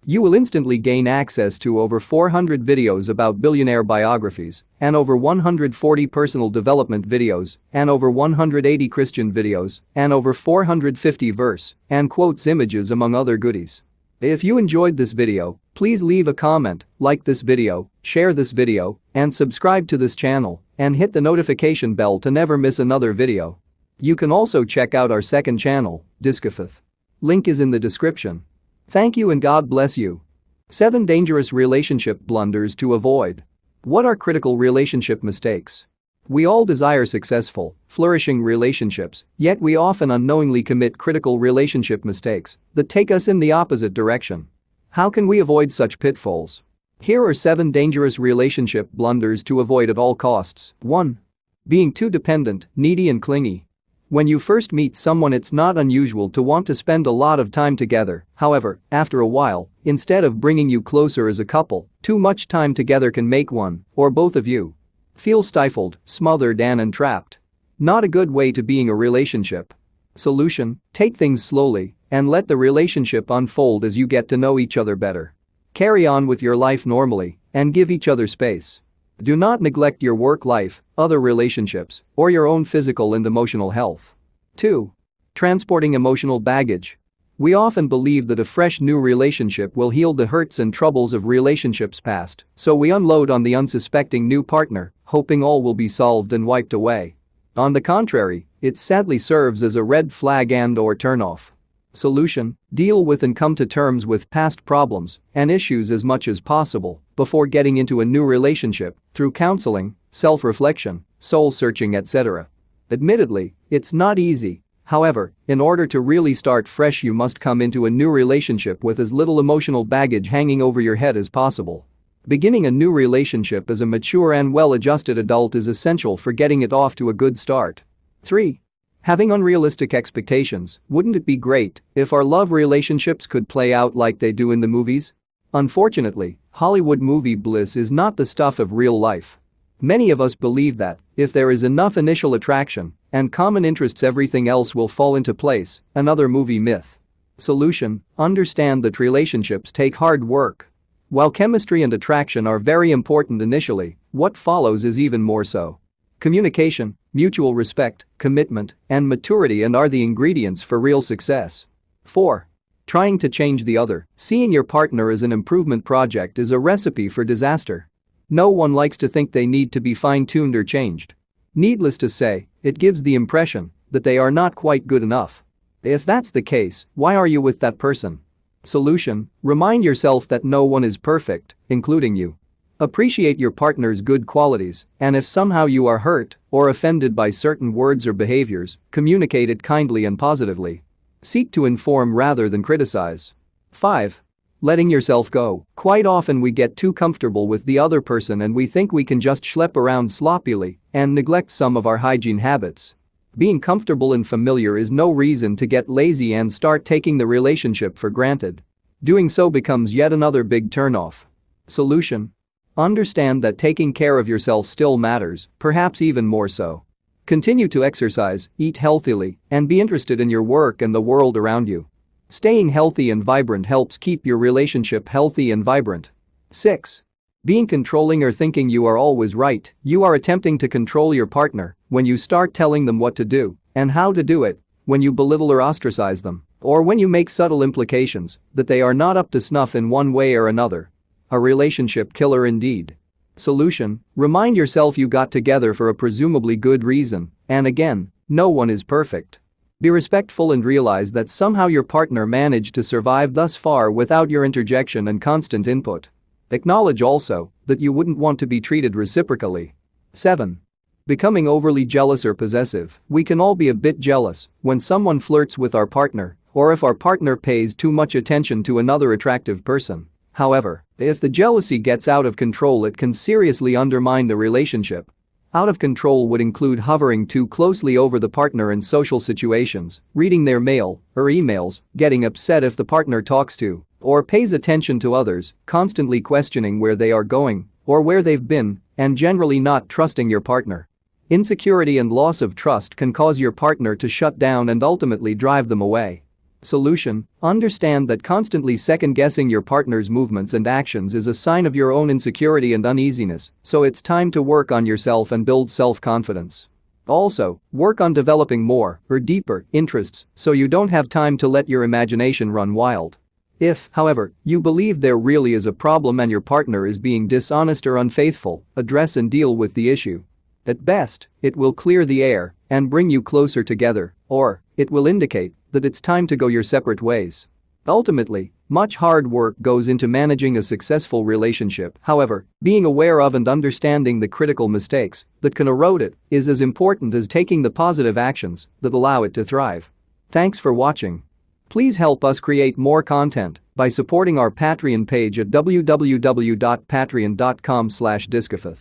You will instantly gain access to over 400 videos about billionaire biographies and over 140 personal development videos and over 180 Christian videos and over 450 verse and quotes images among other goodies. If you enjoyed this video, please leave a comment, like this video, share this video, and subscribe to this channel and hit the notification bell to never miss another video. You can also check out our second channel, Discofith. Link is in the description. Thank you and God bless you. 7 dangerous relationship blunders to avoid. What are critical relationship mistakes? We all desire successful, flourishing relationships, yet we often unknowingly commit critical relationship mistakes that take us in the opposite direction. How can we avoid such pitfalls? Here are 7 dangerous relationship blunders to avoid at all costs. 1. Being too dependent, needy and clingy. When you first meet someone, it's not unusual to want to spend a lot of time together. However, after a while, instead of bringing you closer as a couple, too much time together can make one, or both of you, feel stifled, smothered and entrapped. Not a good way to being a relationship. Solution: take things slowly and let the relationship unfold as you get to know each other better. Carry on with your life normally and give each other space. Do not neglect your work life, other relationships, or your own physical and emotional health. 2. Transporting emotional baggage. We often believe that a fresh new relationship will heal the hurts and troubles of relationships past, so we unload on the unsuspecting new partner, hoping all will be solved and wiped away. On the contrary, it sadly serves as a red flag and/or turnoff. Solution: deal with and come to terms with past problems and issues as much as possible before getting into a new relationship through counseling, self-reflection, soul-searching, etc. Admittedly, it's not easy. However, in order to really start fresh, you must come into a new relationship with as little emotional baggage hanging over your head as possible. Beginning a new relationship as a mature and well-adjusted adult is essential for getting it off to a good start. 3. Having unrealistic expectations. Wouldn't it be great if our love relationships could play out like they do in the movies? Unfortunately, Hollywood movie bliss is not the stuff of real life. Many of us believe that if there is enough initial attraction and common interests, everything else will fall into place. Another movie myth. Solution: understand that relationships take hard work. While chemistry and attraction are very important initially, what follows is even more so. Communication, mutual respect, commitment, and maturity are the ingredients for real success. 4. Trying to change the other. Seeing your partner as an improvement project is a recipe for disaster. No one likes to think they need to be fine-tuned or changed. Needless to say, it gives the impression that they are not quite good enough. If that's the case, why are you with that person? Solution: remind yourself that no one is perfect, including you. Appreciate your partner's good qualities, and if somehow you are hurt or offended by certain words or behaviors, communicate it kindly and positively. Seek to inform rather than criticize. 5. Letting yourself go. Quite often we get too comfortable with the other person and we think we can just schlep around sloppily and neglect some of our hygiene habits. Being comfortable and familiar is no reason to get lazy and start taking the relationship for granted. Doing so becomes yet another big turnoff. Solution: understand that taking care of yourself still matters, perhaps even more so. Continue to exercise, eat healthily, and be interested in your work and the world around you. Staying healthy and vibrant helps keep your relationship healthy and vibrant. 6. Being controlling or thinking you are always right. You are attempting to control your partner when you start telling them what to do and how to do it, when you belittle or ostracize them, or when you make subtle implications that they are not up to snuff in one way or another. A relationship killer indeed. Solution: remind yourself you got together for a presumably good reason, and again, no one is perfect. Be respectful and realize that somehow your partner managed to survive thus far without your interjection and constant input. Acknowledge also that you wouldn't want to be treated reciprocally. 7. Becoming overly jealous or possessive. We can all be a bit jealous when someone flirts with our partner or if our partner pays too much attention to another attractive person. However, if the jealousy gets out of control, it can seriously undermine the relationship. Out of control would include hovering too closely over the partner in social situations, reading their mail or emails, getting upset if the partner talks to or pays attention to others, constantly questioning where they are going or where they've been, and generally not trusting your partner. Insecurity and loss of trust can cause your partner to shut down and ultimately drive them away. Solution: understand that constantly second-guessing your partner's movements and actions is a sign of your own insecurity and uneasiness, so it's time to work on yourself and build self-confidence. Also, work on developing more or deeper interests so you don't have time to let your imagination run wild. If, however, you believe there really is a problem and your partner is being dishonest or unfaithful, address and deal with the issue. At best, it will clear the air and bring you closer together, or it will indicate that it's time to go your separate ways. Ultimately, much hard work goes into managing a successful relationship. However, being aware of and understanding the critical mistakes that can erode it is as important as taking the positive actions that allow it to thrive. Thanks for watching. Please help us create more content by supporting our Patreon page at www.patreon.com/discofith.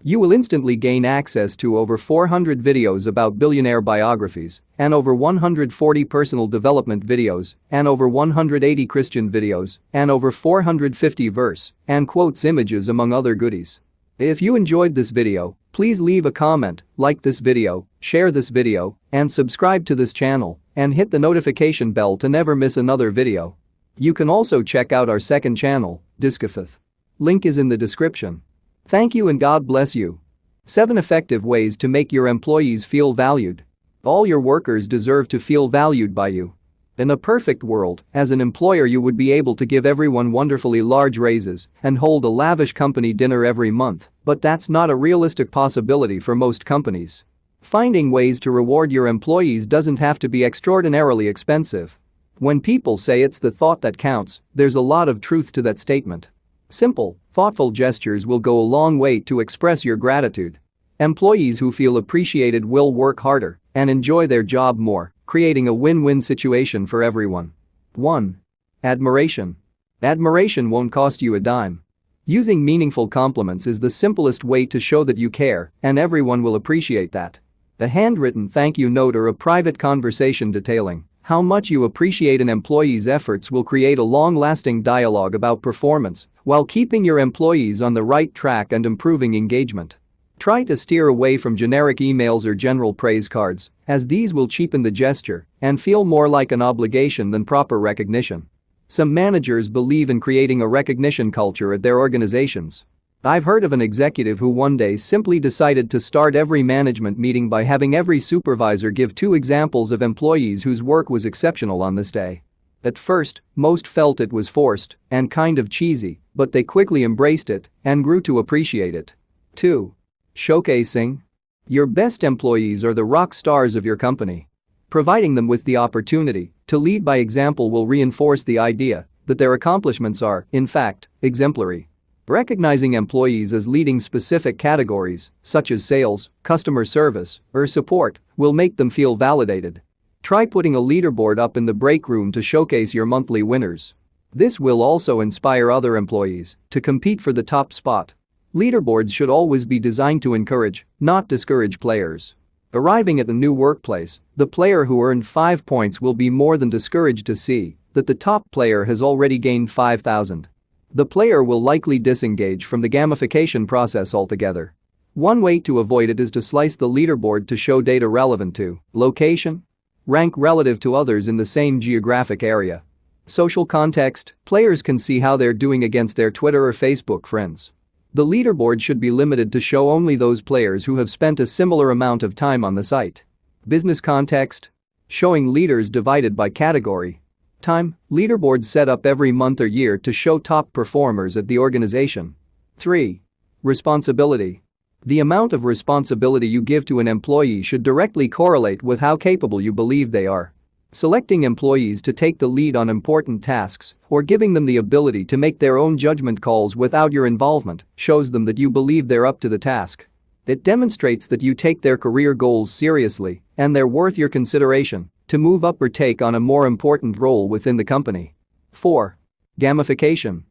You will instantly gain access to over 400 videos about billionaire biographies and over 140 personal development videos and over 180 Christian videos and over 450 verse and quotes images among other goodies. If you enjoyed this video, please leave a comment, like this video, share this video, and subscribe to this channel and hit the notification bell to never miss another video. You can also check out our second channel, Discofith. Link is in the description. Thank you and God bless you. 7 effective ways to make your employees feel valued. All your workers deserve to feel valued by you. In a perfect world, as an employer you would be able to give everyone wonderfully large raises and hold a lavish company dinner every month, but that's not a realistic possibility for most companies. Finding ways to reward your employees doesn't have to be extraordinarily expensive. When people say it's the thought that counts, there's a lot of truth to that statement. Simple, thoughtful gestures will go a long way to express your gratitude. Employees who feel appreciated will work harder and enjoy their job more, creating a win-win situation for everyone. 1. Admiration. Admiration won't cost you a dime. Using meaningful compliments is the simplest way to show that you care, and everyone will appreciate that. A handwritten thank you note or a private conversation detailing how much you appreciate an employee's efforts will create a long-lasting dialogue about performance while keeping your employees on the right track and improving engagement. Try to steer away from generic emails or general praise cards, as these will cheapen the gesture and feel more like an obligation than proper recognition. Some managers believe in creating a recognition culture at their organizations. I've heard of an executive who one day simply decided to start every management meeting by having every supervisor give 2 examples of employees whose work was exceptional on this day. At first, most felt it was forced and kind of cheesy, but they quickly embraced it and grew to appreciate it. 2. Showcasing. Your best employees are the rock stars of your company. Providing them with the opportunity to lead by example will reinforce the idea that their accomplishments are, in fact, exemplary. Recognizing employees as leading specific categories, such as sales, customer service, or support, will make them feel validated. Try putting a leaderboard up in the break room to showcase your monthly winners. This will also inspire other employees to compete for the top spot. Leaderboards should always be designed to encourage, not discourage players. Arriving at a new workplace, the player who earned 5 points will be more than discouraged to see that the top player has already gained 5,000. The player will likely disengage from the gamification process altogether. One way to avoid it is to slice the leaderboard to show data relevant to location, rank relative to others in the same geographic area. Social context, players can see how they're doing against their Twitter or Facebook friends. The leaderboard should be limited to show only those players who have spent a similar amount of time on the site. Business context, showing leaders divided by category. Time, leaderboards set up every month or year to show top performers at the organization. 3. Responsibility. The amount of responsibility you give to an employee should directly correlate with how capable you believe they are. Selecting employees to take the lead on important tasks or giving them the ability to make their own judgment calls without your involvement shows them that you believe they're up to the task. It demonstrates that you take their career goals seriously and they're worth your consideration to move up or take on a more important role within the company. 4. Gamification.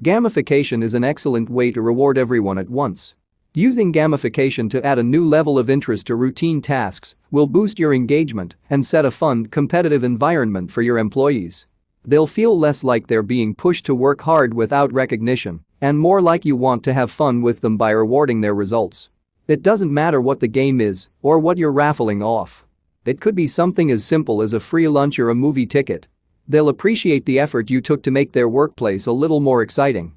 Gamification is an excellent way to reward everyone at once. Using gamification to add a new level of interest to routine tasks will boost your engagement and set a fun, competitive environment for your employees. They'll feel less like they're being pushed to work hard without recognition and more like you want to have fun with them by rewarding their results. It doesn't matter what the game is or what you're raffling off. It could be something as simple as a free lunch or a movie ticket. They'll appreciate the effort you took to make their workplace a little more exciting.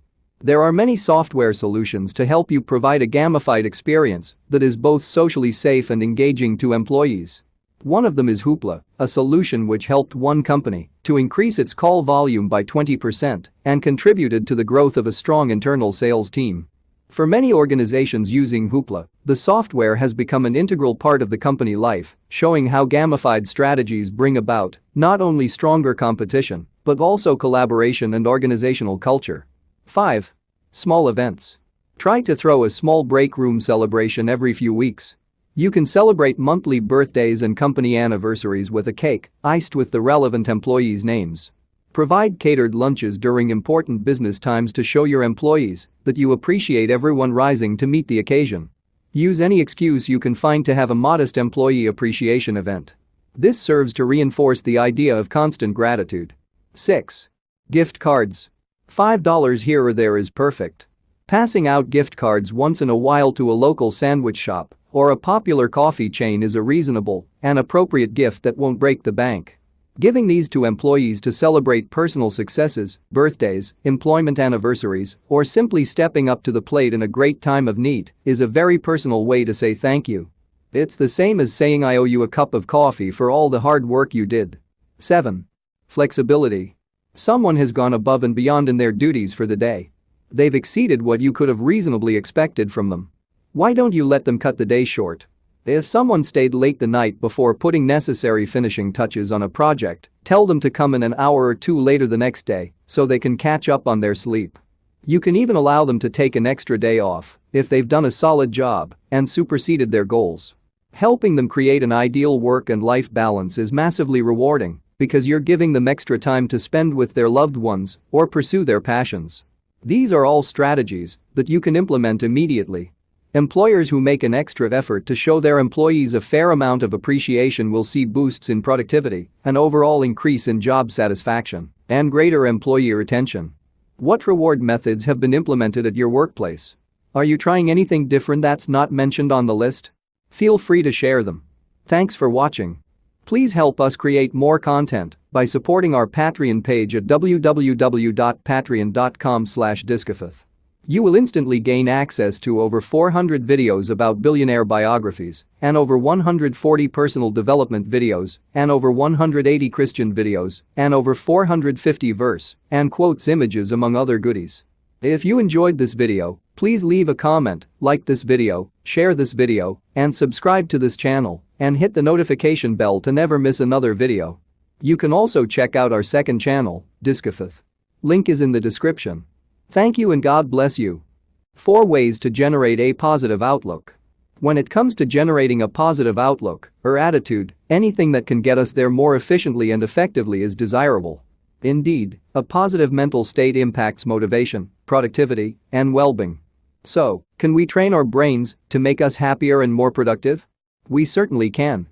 There are many software solutions to help you provide a gamified experience that is both socially safe and engaging to employees. One of them is Hoopla, a solution which helped one company to increase its call volume by 20% and contributed to the growth of a strong internal sales team. For many organizations using Hoopla, the software has become an integral part of the company life, showing how gamified strategies bring about not only stronger competition but also collaboration and organizational culture. 5. Small events. Try to throw a small break room celebration every few weeks. You can celebrate monthly birthdays and company anniversaries with a cake iced with the relevant employees' names. Provide catered lunches during important business times to show your employees that you appreciate everyone rising to meet the occasion. Use any excuse you can find to have a modest employee appreciation event. This serves to reinforce the idea of constant gratitude. 6. Gift cards. $5 here or there is perfect. Passing out gift cards once in a while to a local sandwich shop or a popular coffee chain is a reasonable and appropriate gift that won't break the bank. Giving these to employees to celebrate personal successes, birthdays, employment anniversaries, or simply stepping up to the plate in a great time of need is a very personal way to say thank you. It's the same as saying I owe you a cup of coffee for all the hard work you did. 7. Flexibility. Someone has gone above and beyond in their duties for the day. They've exceeded what you could have reasonably expected from them. Why don't you let them cut the day short? If someone stayed late the night before putting necessary finishing touches on a project, tell them to come in an hour or two later the next day so they can catch up on their sleep. You can even allow them to take an extra day off if they've done a solid job and superseded their goals. Helping them create an ideal work and life balance is massively rewarding because you're giving them extra time to spend with their loved ones or pursue their passions. These are all strategies that you can implement immediately. Employers who make an extra effort to show their employees a fair amount of appreciation will see boosts in productivity, an overall increase in job satisfaction, and greater employee retention. What reward methods have been implemented at your workplace? Are you trying anything different that's not mentioned on the list? Feel free to share them. Thanks for watching. Please help us create more content by supporting our Patreon page at www.patreon.com/Discafith. You will instantly gain access to over 400 videos about billionaire biographies and over 140 personal development videos and over 180 Christian videos and over 450 verse and quotes images among other goodies. If you enjoyed this video, please leave a comment, like this video, share this video, and subscribe to this channel and hit the notification bell to never miss another video. You can also check out our second channel, Discafith. Link is in the description. Thank you and God bless you. 4 ways to generate a positive outlook. When it comes to generating a positive outlook or attitude, Anything that can get us there more efficiently and effectively is desirable. Indeed, a positive mental state impacts motivation, productivity, and well-being. So, can we train our brains to make us happier and more productive? We certainly can.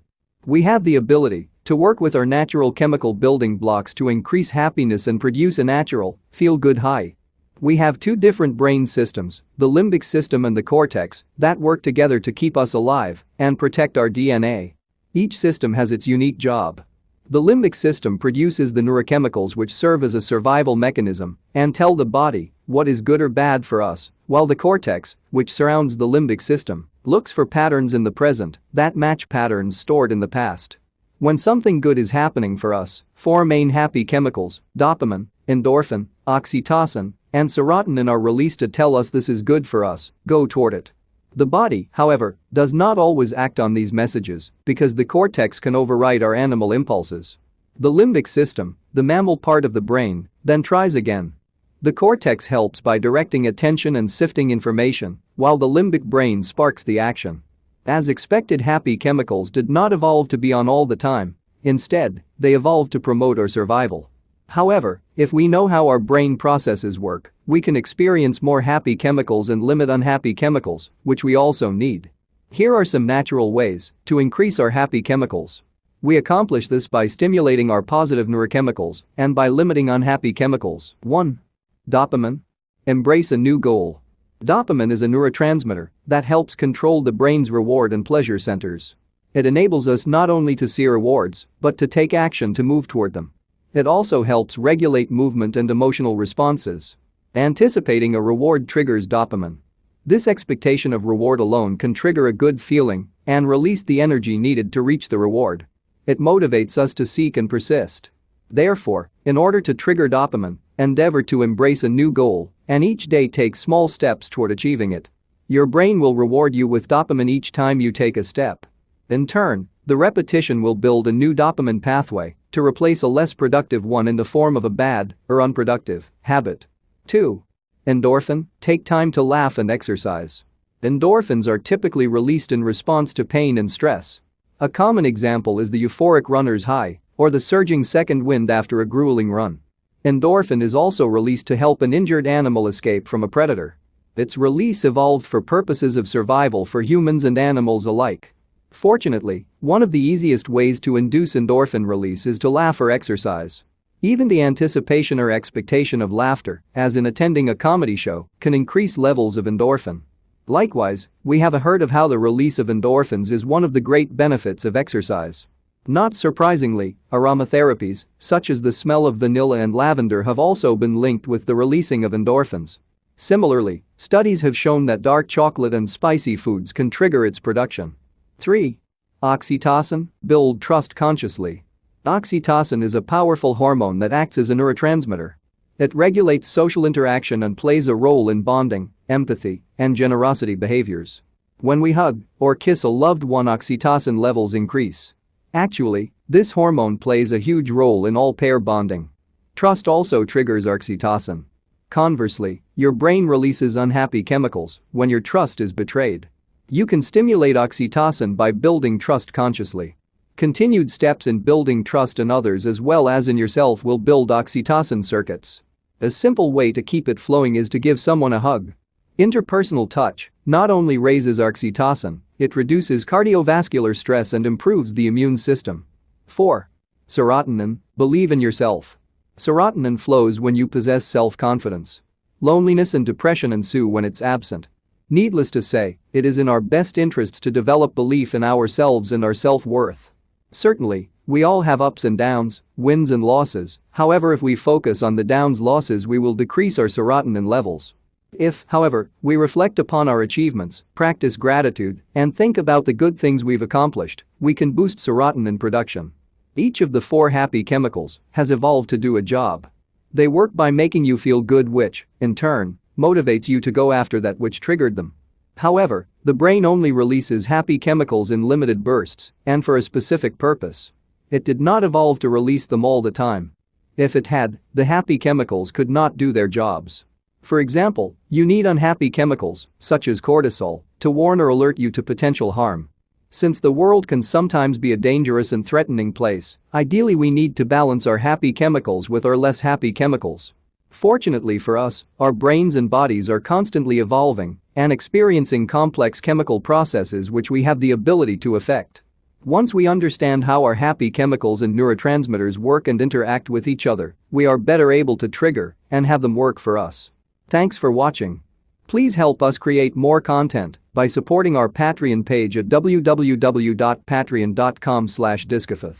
We have the ability to work with our natural chemical building blocks to increase happiness and produce a natural, feel-good high. We have two different brain systems, the limbic system and the cortex, that work together to keep us alive and protect our DNA. Each system has its unique job. The limbic system produces the neurochemicals which serve as a survival mechanism and tell the body what is good or bad for us, while the cortex, which surrounds the limbic system, looks for patterns in the present that match patterns stored in the past. When something good is happening for us, four main happy chemicals, dopamine, endorphin, oxytocin, and serotonin are released to tell us this is good for us, go toward it. The body, however, does not always act on these messages because the cortex can override our animal impulses. The limbic system, the mammal part of the brain, then tries again. The cortex helps by directing attention and sifting information, while the limbic brain sparks the action. As expected, happy chemicals did not evolve to be on all the time. Instead, they evolved to promote our survival. However, if we know how our brain processes work, we can experience more happy chemicals and limit unhappy chemicals, which we also need. Here are some natural ways to increase our happy chemicals. We accomplish this by stimulating our positive neurochemicals and by limiting unhappy chemicals. 1. Dopamine. Embrace a new goal. Dopamine is a neurotransmitter that helps control the brain's reward and pleasure centers. It enables us not only to see rewards, but to take action to move toward them. It also helps regulate movement and emotional responses. Anticipating a reward triggers dopamine. This expectation of reward alone can trigger a good feeling and release the energy needed to reach the reward. It motivates us to seek and persist. Therefore, in order to trigger dopamine, endeavor to embrace a new goal and each day take small steps toward achieving it. Your brain will reward you with dopamine each time you take a step. In turn, the repetition will build a new dopamine pathway to replace a less productive one in the form of a bad or unproductive habit. 2. Endorphin. Take time to laugh and exercise. Endorphins are typically released in response to pain and stress. A common example is the euphoric runner's high or the surging second wind after a grueling run. Endorphin is also released to help an injured animal escape from a predator. Its release evolved for purposes of survival for humans and animals alike. Fortunately, one of the easiest ways to induce endorphin release is to laugh or exercise. Even the anticipation or expectation of laughter, as in attending a comedy show, can increase levels of endorphin. Likewise, we have heard of how the release of endorphins is one of the great benefits of exercise. Not surprisingly, aromatherapies, such as the smell of vanilla and lavender, have also been linked with the releasing of endorphins. Similarly, studies have shown that dark chocolate and spicy foods can trigger its production. 3. Oxytocin. Build trust consciously. Oxytocin is a powerful hormone that acts as a neurotransmitter. It regulates social interaction and plays a role in bonding, empathy, and generosity behaviors. When we hug or kiss a loved one, oxytocin levels increase. Actually, this hormone plays a huge role in all pair bonding. Trust also triggers oxytocin. Conversely, your brain releases unhappy chemicals when your trust is betrayed. You can stimulate oxytocin by building trust consciously. Continued steps in building trust in others as well as in yourself will build oxytocin circuits. A simple way to keep it flowing is to give someone a hug. Interpersonal touch not only raises oxytocin, it reduces cardiovascular stress and improves the immune system. 4. Serotonin. Believe in yourself. Serotonin flows when you possess self-confidence. Loneliness and depression ensue when it's absent. Needless to say, it is in our best interests to develop belief in ourselves and our self-worth. Certainly, we all have ups and downs, wins and losses. However, if we focus on the downs losses, we will decrease our serotonin levels. If, however, we reflect upon our achievements, practice gratitude, and think about the good things we've accomplished, we can boost serotonin production. Each of the four happy chemicals has evolved to do a job. They work by making you feel good, which, in turn, motivates you to go after that which triggered them. However, the brain only releases happy chemicals in limited bursts and for a specific purpose. It did not evolve to release them all the time. If it had, the happy chemicals could not do their jobs. For example, you need unhappy chemicals, such as cortisol, to warn or alert you to potential harm. Since the world can sometimes be a dangerous and threatening place, ideally we need to balance our happy chemicals with our less happy chemicals. Fortunately for us, our brains and bodies are constantly evolving and experiencing complex chemical processes which we have the ability to affect. Once we understand how our happy chemicals and neurotransmitters work and interact with each other, we are better able to trigger and have them work for us. Thanks for watching. Please help us create more content by supporting our Patreon page at www.patreon.com/discofith.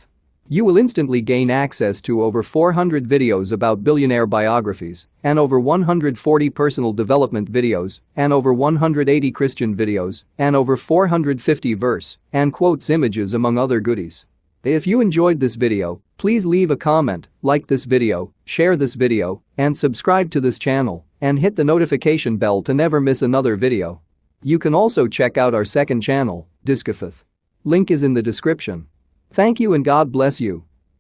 You will instantly gain access to over 400 videos about billionaire biographies and over 140 personal development videos and over 180 Christian videos and over 450 verse and quotes images among other goodies. If you enjoyed this video, please leave a comment, like this video, share this video, and subscribe to this channel and hit the notification bell to never miss another video. You can also check out our second channel, Discofith. Link is in the description. Thank you and God bless you.